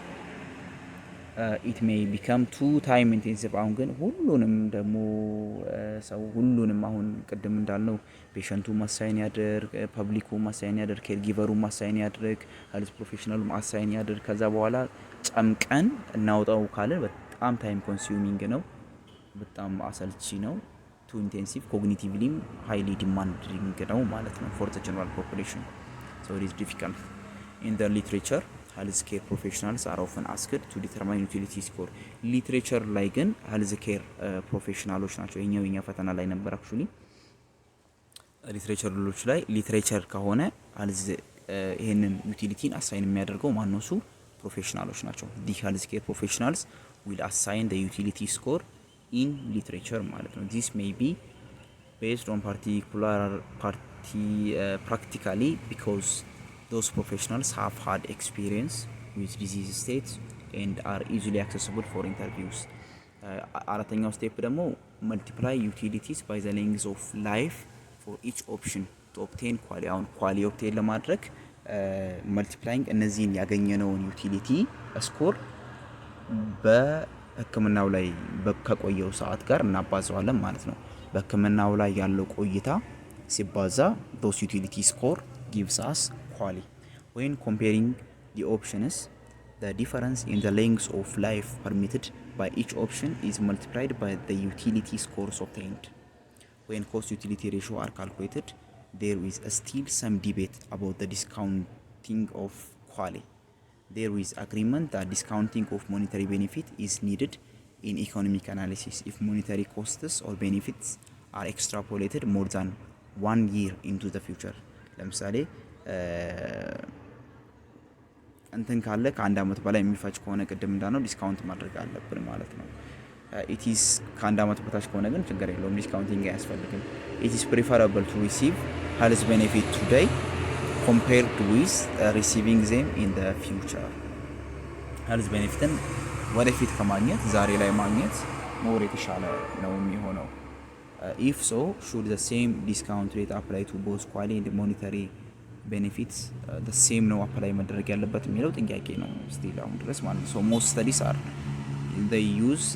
it may become too time intensive አሁን ግን ሁሉንም ደግሞ ሰው ሁሉንም አሁን ቀደም እንዳልነው ፔሸንቱ ማሳይን ያደርግ ፐብሊኩ ማሳይን ያደርግ ኬር ጊቨሩ ማሳይን ያደርግ ሄልዝ ፕሮፌሽናሉ ማሳይን ያደርግ ከዛ በኋላ ጨምቀን እናውጣው ካለ በጣም ታይም ኮንሱሚንግ ነው በጣም አሰልቺ ነው ቱ ኢንቴንሲቭ ኮግኒቲቭሊ ሃይሊ ዲማንዲንግ ነው ማለት ነው for the general population so it is difficult in the literature health care professionals are often asked to determine utility score literature ላይ ግን health care professionals ናቸው የኛ ፈተና ላይ ነበር actually ሊትሬቸሮች ላይ ሊትሬቸር ከሆነ health ይሄንን ዩቲሊቲን አሳይን የሚያደርገው ማነው እሱ ፕሮፌሽናሎች ናቸው the health care professionals will assign the utility score in literature ማለት ነው this may be based on practically because those professionals have had experience with disease states and are easily accessible for interviews አራተኛው ስቴፕ ደግሞ multiply utilities by the length of life for each option to obtain quality on quality obtain ለማድረግ multiplying እነዚህን ያገኘነውን utility score በህክምናው ላይ ከቆየው ሰዓት ጋር እናባዛዋለን ማለት ነው በህክምናው ላይ ያለው ቆይታ ሲባዛ those utility score gives us QALY when comparing the options the difference in the length of life permitted by each option is multiplied by the utility scores obtained when cost utility ratio are calculated there is still some debate about the discounting of QALY there is agreement that discounting of monetary benefit is needed in economic analysis if monetary costs or benefits are extrapolated more than 1 year into the future ለምሳሌ እንትን ካለ ከአንድ አመት በላይ የሚፈጅ ከሆነ ቀደም እንዳለው ዲስካውንት ማድረግ አለብን ማለት ነው it is ከአንድ አመት በታች ከሆነ ግን ችግር የለውም ዲስካውንቲንግ አያስፈልግም it is preferable to receive health benefit today compared with receiving them in the future health benefit ወደፊት ከማግኘት ዛሬ ላይ ማግኘት ሞር የተሻለ ነው የሚሆነው if so should the same discount rate apply to both QALY and monetary benefits the same ነው apply መደረግ ያለበት የሚለው ጥያቄ ነው still አሁን ድረስ ማለት so most studies are they use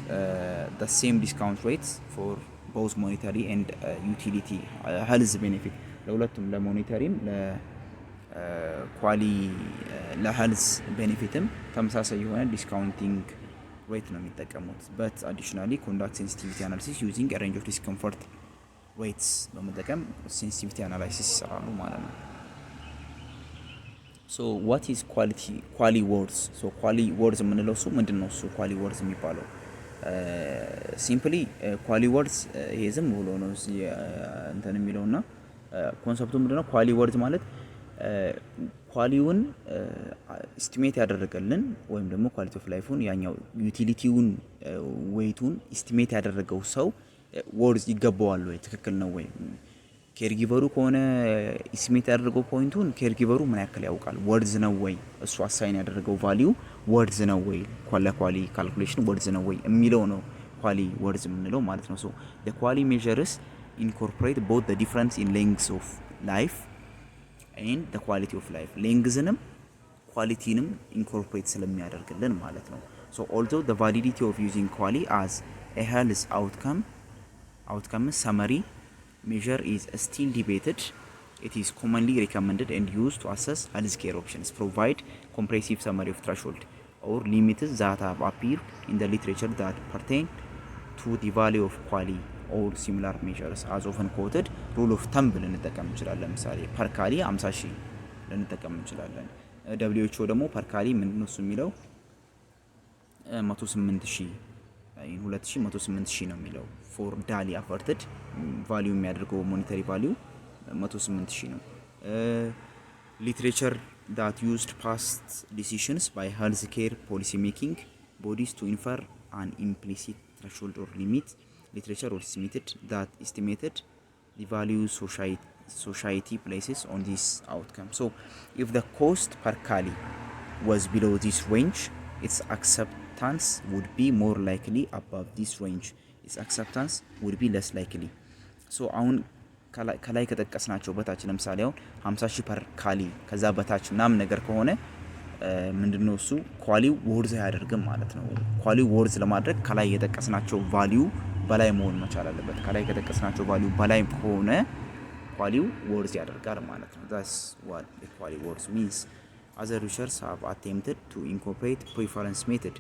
the same discount rates for both monetary and utility health benefit ለሁለቱም ለሞኔታሪም QALY ለhealth benefitም ተመሳሳይ የሆነ discounting rate ነው የሚጠቀሙት but additionally conduct sensitivity analysis using a range of discomfort rates በመጠቀም sensitivity analysis ይሰራሉ ማለት ነው so what is QALY words so QALY words የምንለው እሱ ምንድነው እሱ QALY words የሚባለው simply QALY words ይሄ ዝም ብሎ ነው እዚህ እንትን የሚለውና ኮንሰፕቱ ምንድነው QALY words ማለት ኳሊቲውን ኤስቲሜት ያደረገልን ወይም ደግሞ ኳሊቲ ኦፍ ላይፉን ያኛው ዩቲሊቲውን ዌይቱን ኤስቲሜት ያደረገው ሰው ወርዝ ይገባዋል ወይ ትክክል ነው ወይ ኬር ጊቨሩ ከሆነ ኤስቲሜት ያደረገው ፖይንቱን ኬር ጊቨሩ ምን ያክል ያውቃል ወርዝ ነው ወይ እሱ አሳይን ያደረገው ቫልዩ ወርዝ ነው ወይ ኳሊ ካልኩሌሽን ወርዝ ነው ወይ የሚለው ነው QALY ወርዝ የምንለው ማለት ነው so the QALY measures incorporate both the difference in lengths of life and the quality of life lengthንም qualityንም incorporate ስለሚያደርግልን ማለት ነው so although the validity of using QALY as a health outcome summary measure is still debated. It is commonly recommended and used to assess healthcare options, provide comprehensive summary of threshold or limits that have appeared in the literature that pertain to the value of QALY or similar measures as often quoted. rule of thumb ልንጠቀም እንችላለን። ለምሳሌ ፐር ካሊ 50,000 ልንጠቀም እንችላለን። WHO ደግሞ ፐር ካሊ ምንድነው እሱ የሚለው 108,000 2108,000 ነው የሚለው for daily averted value የሚያደርገው ሞኔታሪ value 108,000 ነው። literature that used past decisions by healthcare policy making bodies to infer an implicit threshold or limit. Literature was submitted that estimated the value society places on this outcome. So if the cost per cali was below this range, its acceptance would be more likely above this range. Its acceptance would be less likely. So አሁን ከላይ ከተጠቀስናቸው በታች ለምሳሌ አሁን 50,000 ፐር ካሊ ከዛ በታች ምናምን ነገር ከሆነ ምንድነው እሱ ኳሊው ወርዝ አያደርግም ማለት ነው። ኳሊው ወርዝ ለማድረግ ከላይ የተጠቀስናቸው ቫልዩ በላይ መሆን መቻል አለበት። ከላይ ከተጠቀስናቸው ቫልዩ በላይ ከሆነ ኳሊው ወርዝ ያደርጋል ማለት ነው። that's what the quality words means. Other researchers have attempted to incorporate preference method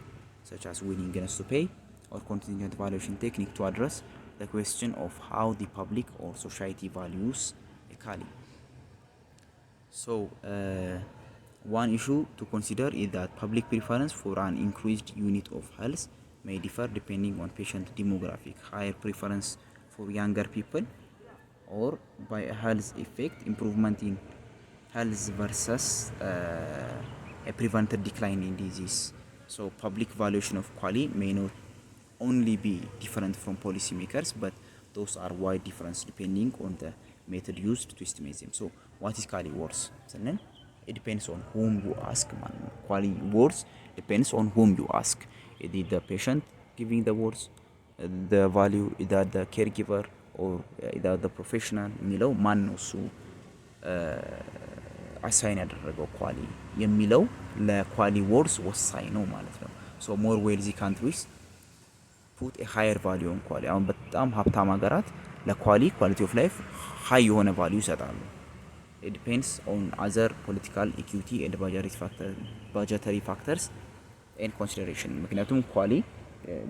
such as willingness to pay or contingent valuation technique to address the question of how the public or society values a QALY. So one issue to consider is that public preference for an increased unit of health may differ depending on patient demographic. Higher preference for younger people or by a health effect improvement in health versus a prevented decline in disease. So public valuation of QALY may not only be different from policymakers, but those are wide difference depending on the method used to estimate them. So what is QALY words? It depends on whom you ask. QALY words depends on whom you ask. Is it the patient giving the words, the value, is that the caregiver, or is that the professional? የሚለው ማን ነው እሱ አሳይን ያደረገው ኳሊ የሚለው ለኳሊ ወርስ ወሳኝ ነው ማለት ነው። ሶ ሞር ዌልዚ ካንትሪስ ፑት ኤ ሃየር ቫልዩ ኦን ኳሊ። አሁን በጣም ሀብታም ሀገራት ለኳሊ ኳሊቲ ኦፍ ላይፍ ሃይ የሆነ ቫልዩ ይሰጣሉ። it depends on other political equity and budgetary factors and consideration. ምክንያቱም ኳሊ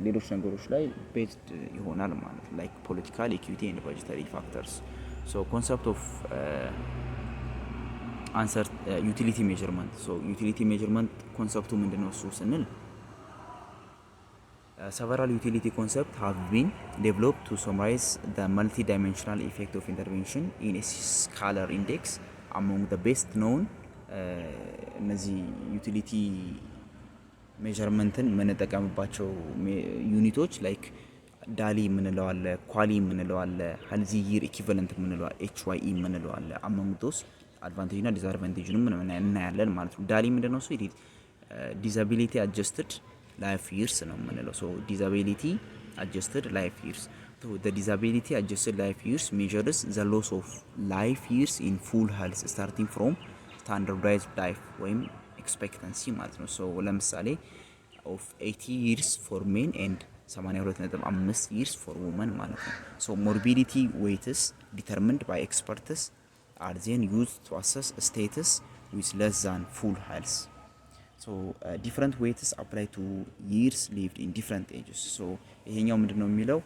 ሌሎች ነገሮች ላይ ቤዝድ ይሆናል ማለት ነው like political equity and budgetary factors. So concept of answer utility measurement. So utility measurement ኮንሰፕቱ ምንድነው እሱ ስንል several utility concepts have been developed to summarize the multi-dimensional effect of intervention in a scalar index. Among the best known እነዚህ ዩቲሊቲ ሜዠርመንትን የምንጠቀምባቸው ዩኒቶች ላይክ ዳሊ የምንለው አለ፣ ኳሊ የምንለው አለ፣ ሄልዚ ይር ኢኩቫለንት የምንለው አለ፣ HYE የምንለው አለ። among those advantage እና disadvantage ምን እናያለን ማለት ነው። ዳሊ ምንድነው እሱ disability adjusted life years ነው የምንለው። so disability adjusted life years. So the disability adjusted life years measures the loss of life years in full health starting from standardized life ወይም expectancy ማለት ነው። so ለምሳሌ of 80 years for men and 82.5 years for women ማለት ነው። so morbidity weights determined by experts are then used to assess status with less than full health. so different weights apply to years lived in different ages. so ይሄኛው ምንድነው የሚለው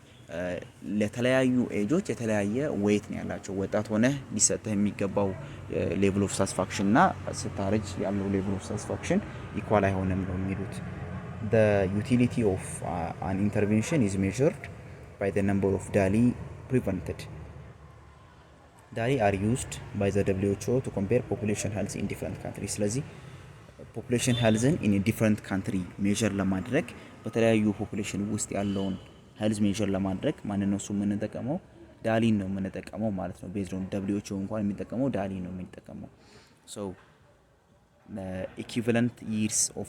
ለተለያዩ ኤጆች የተለያየ ዌይት ነው ያላቸው። ወጣት ሆነ ሊሰጥህ የሚገባው ሌቭል ኦፍ ሳቲስፋክሽን እና ስታረጅ ያለው ሌቭል ኦፍ ሳቲስፋክሽን ኢኳል አይሆንም ነው የሚሉት። the utility of an intervention is measured by the number of DALY prevented. DALY are used by the WHO to compare population health in different countries. ስለዚህ population health in a different country measure ለማድረግ በተለያዩ population ውስጥ ያለውን ሄልዝ ሜዠር ለማድረግ ማንን ነው እሱ የምንጠቀመው? ዳሊን ነው የምንጠቀመው ማለት ነው። ቤዝድ ኦን WHO እንኳን የሚጠቀመው ዳሊ ነው የሚጠቀመው። so equivalent years of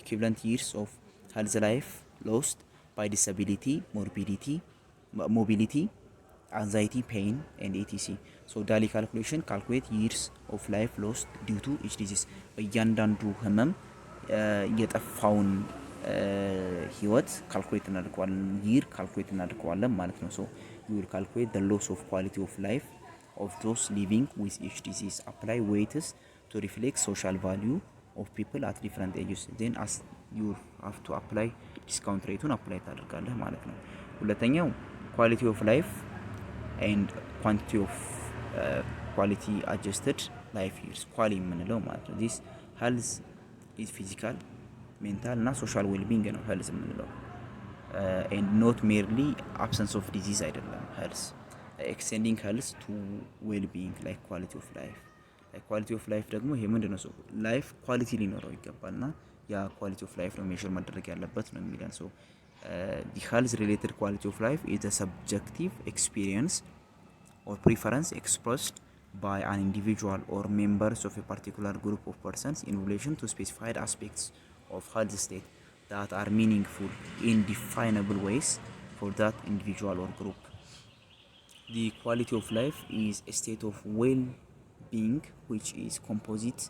equivalent years of health life lost by disability, mobility, anxiety, pain and etc. so daily calculation calculate years of life lost due to each disease. በእያንዳንዱ ህመም የጠፋውን ህይወት ካልኩሌት እናደርገዋለን year ካልኩሌት እናደርገዋለን ማለት ነው so you will calculate the loss of quality of life of those living with each disease apply weights to reflect social value of people at different ages then as you have to apply discount rate apply ታደርጋለህ ማለት ነው ሁለተኛው quality of life and quantity of quality adjusted life years QALY የምንለው ማለት ነው this health is physical mental እና social well-being ነው health የምንለው and not merely absence of disease አይደለም health extending health to well-being like quality of life like quality of life ደግሞ ይሄ ምንድነው so life quality ሊኖረው ይገባልና ያ quality of life ነው measure መደረግ ያለበት ነው የሚለን so the health related quality of life is a subjective experience or preference expressed by an individual or members of a particular group of persons in relation to specified aspects of health state that are meaningful in definable ways for that individual or group. The quality of life is a state of well-being which is composite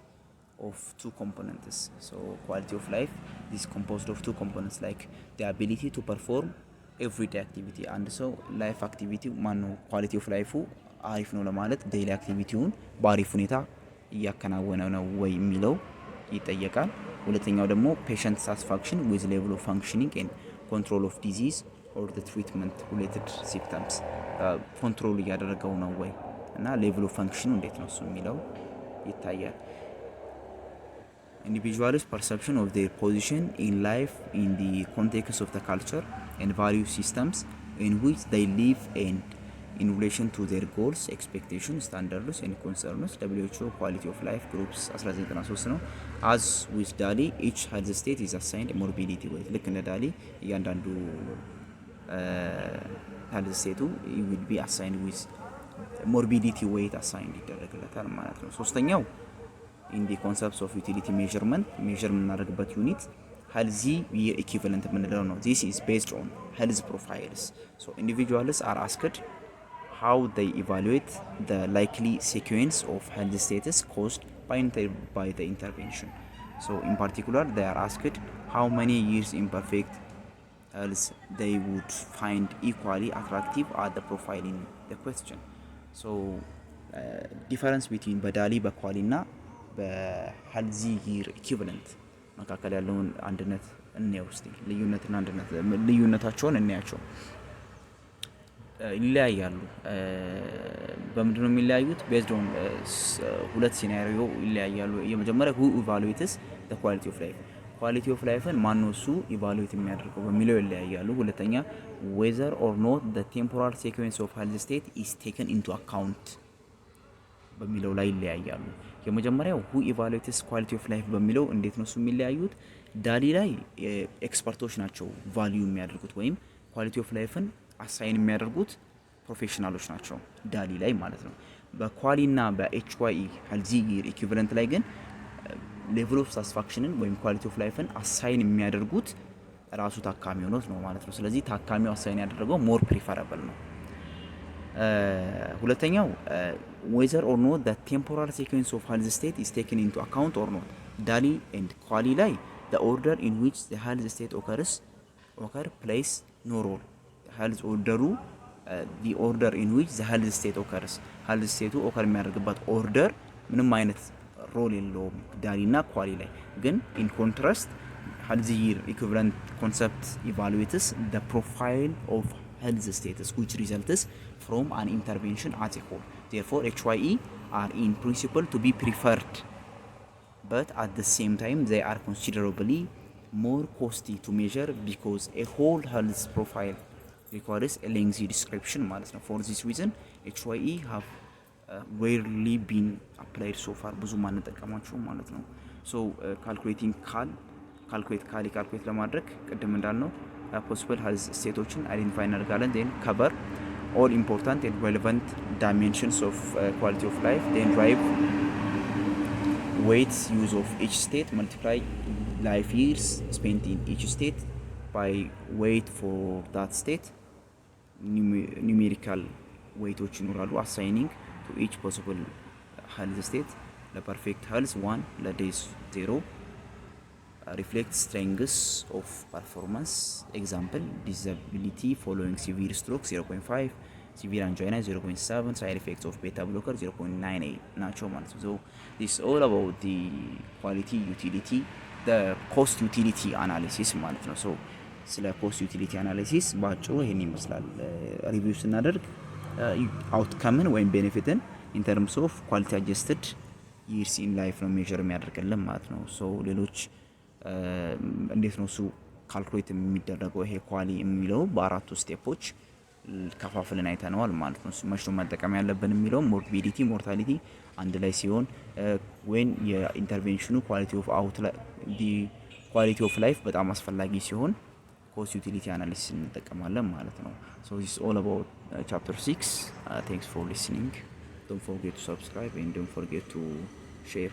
of two components. So quality of life is composed of two components like the ability to perform everyday activity and so life activity ማነው quality of life አሪፍ ነው ለማለት ዴይሊ አክቲቪቲውን በአሪፍ ሁኔታ እያከናወነ ነው ወይ የሚለው ይጠየቃል ሁለተኛው ደግሞ patient satisfaction with level of functioning and control of disease or the treatment related symptoms control እያደረገው ነው ወይ እና level of function እንዴት ነው እሱ የሚለው ይታያል individuals perception of their position in life in the context of the culture and value systems in which they live and in relation to their goals, expectations, standards and concerns. WHO Quality of Life Groups 1993 ነው as with DALY each health state is assigned a morbidity weight ልክ እንደ DALY እያንዳንዱ health state will be assigned with morbidity weight assigned ይደረግለታል ማለት ነው ሶስተኛው in the concepts of utility measurement የምናደርግበት ዩኒት healthy year equivalent የምንለው ነው this is based on health profiles so individuals are asked how they evaluate the likely sequence of health status caused by the intervention so in particular they are asked how many years imperfect health they would find equally attractive at the profile in the question so difference between በዳሊ በኳሊ እና በሄልዚ ይር ኢኩቪለንት መካከል ያለውን አንድነት እንየው እስቲ ልዩነትና አንድነት ልዩነታቸውን እንያቸው ይለያያሉ በምንድነው የሚለያዩት based on ሁለት ሲናሪዮ ይለያያሉ የመጀመሪያው who evaluates the quality of life quality of life ማን ነው እሱ evaluate የሚያደርገው በሚለው ይለያያሉ ሁለተኛ whether or not the temporal sequence of health state is taken into account በሚለው ላይ ይለያያሉ የመጀመሪያው who evaluates quality of life በሚለው እንዴት ነው እሱ የሚለያዩት ዳሊ ላይ ኤክስፐርቶች ናቸው ቫልዩ የሚያደርጉት ወይም quality of life አሳይን የሚያደርጉት ፕሮፌሽናሎች ናቸው ዳሊ ላይ ማለት ነው በኳሊ እና በኤችዋይ ሄልዚ ይር ኢኩቪለንት ላይ ግን ሌቭል ኦፍ ሳቲስፋክሽንን ወይም ኳሊቲ ኦፍ ላይፍን አሳይን የሚያደርጉት ራሱ ታካሚው ነው ማለት ነው ስለዚህ ታካሚው አሳይን ያደረገው ሞር ፕሪፈረብል ነው ሁለተኛው whether or not the temporal sequence of health state is taken into account or not ዳሊ and ኳሊ ላይ the order in which the health state occur plays no role health order the order in which the health state occurs health state occur የሚያደርግበት order ምንም አይነት ሮል የለውም ዳሊና ኳሊ ላይ ግን in contrast health year equivalent concept evaluates the profile of health status which results from an intervention as a whole therefore HYE are in principle to be preferred but at the same time they are considerably more costly to measure because a whole health profile requires a lengthy description ማለት ነው for this reason HYE have rarely been applied so far ብዙ ማንጠቀማቸው ማለት ነው so calculating calculate ለማድረግ ቅድም እንዳልነው possible health stateዎችን identify እናደርጋለን then cover all important and relevant dimensions of quality of life then drive weights use of each state multiply life years spent in each state by weight for that state numerical weighቶች ይኖራሉ assigning to each possible health state ለፐርፌክት health 1 ለዴዝ 0 reflect strengths of performance. Example, disability following severe stroke 0.5, severe angina 0.7, side effects of beta blocker 0.98 ናቸው ማለት ነው። so this is all about the quality utility, the cost utility analysis ማለት ነው። so ስለ cost utility analysis ባጭሩ ይሄን ይመስላል። ሪቪው ስናደርግ አውትካምን ወይም ቤኔፊትን in terms of quality adjusted years in life ነው ሜዠር የሚያደርግልን ማለት ነው። so ሌሎች እንዴት ነው እሱ ካልኩሌት የሚደረገው ይሄ ኳሊ የሚለው በአራቱ ስቴፖች ከፋፍለን አይተነዋል ማለት ነው። መቼ ነው መጠቀም ያለብን የሚለው ሞርቢዲቲ ሞርታሊቲ አንድ ላይ ሲሆን when የኢንተርቬንሽኑ ኳሊቲ ኦፍ ላይፍ በጣም አስፈላጊ ሲሆን cost utility analysis እንጠቀማለን ማለት ነው። so this is all about chapter 6. Thanks for listening. Don't forget to subscribe and don't forget to share.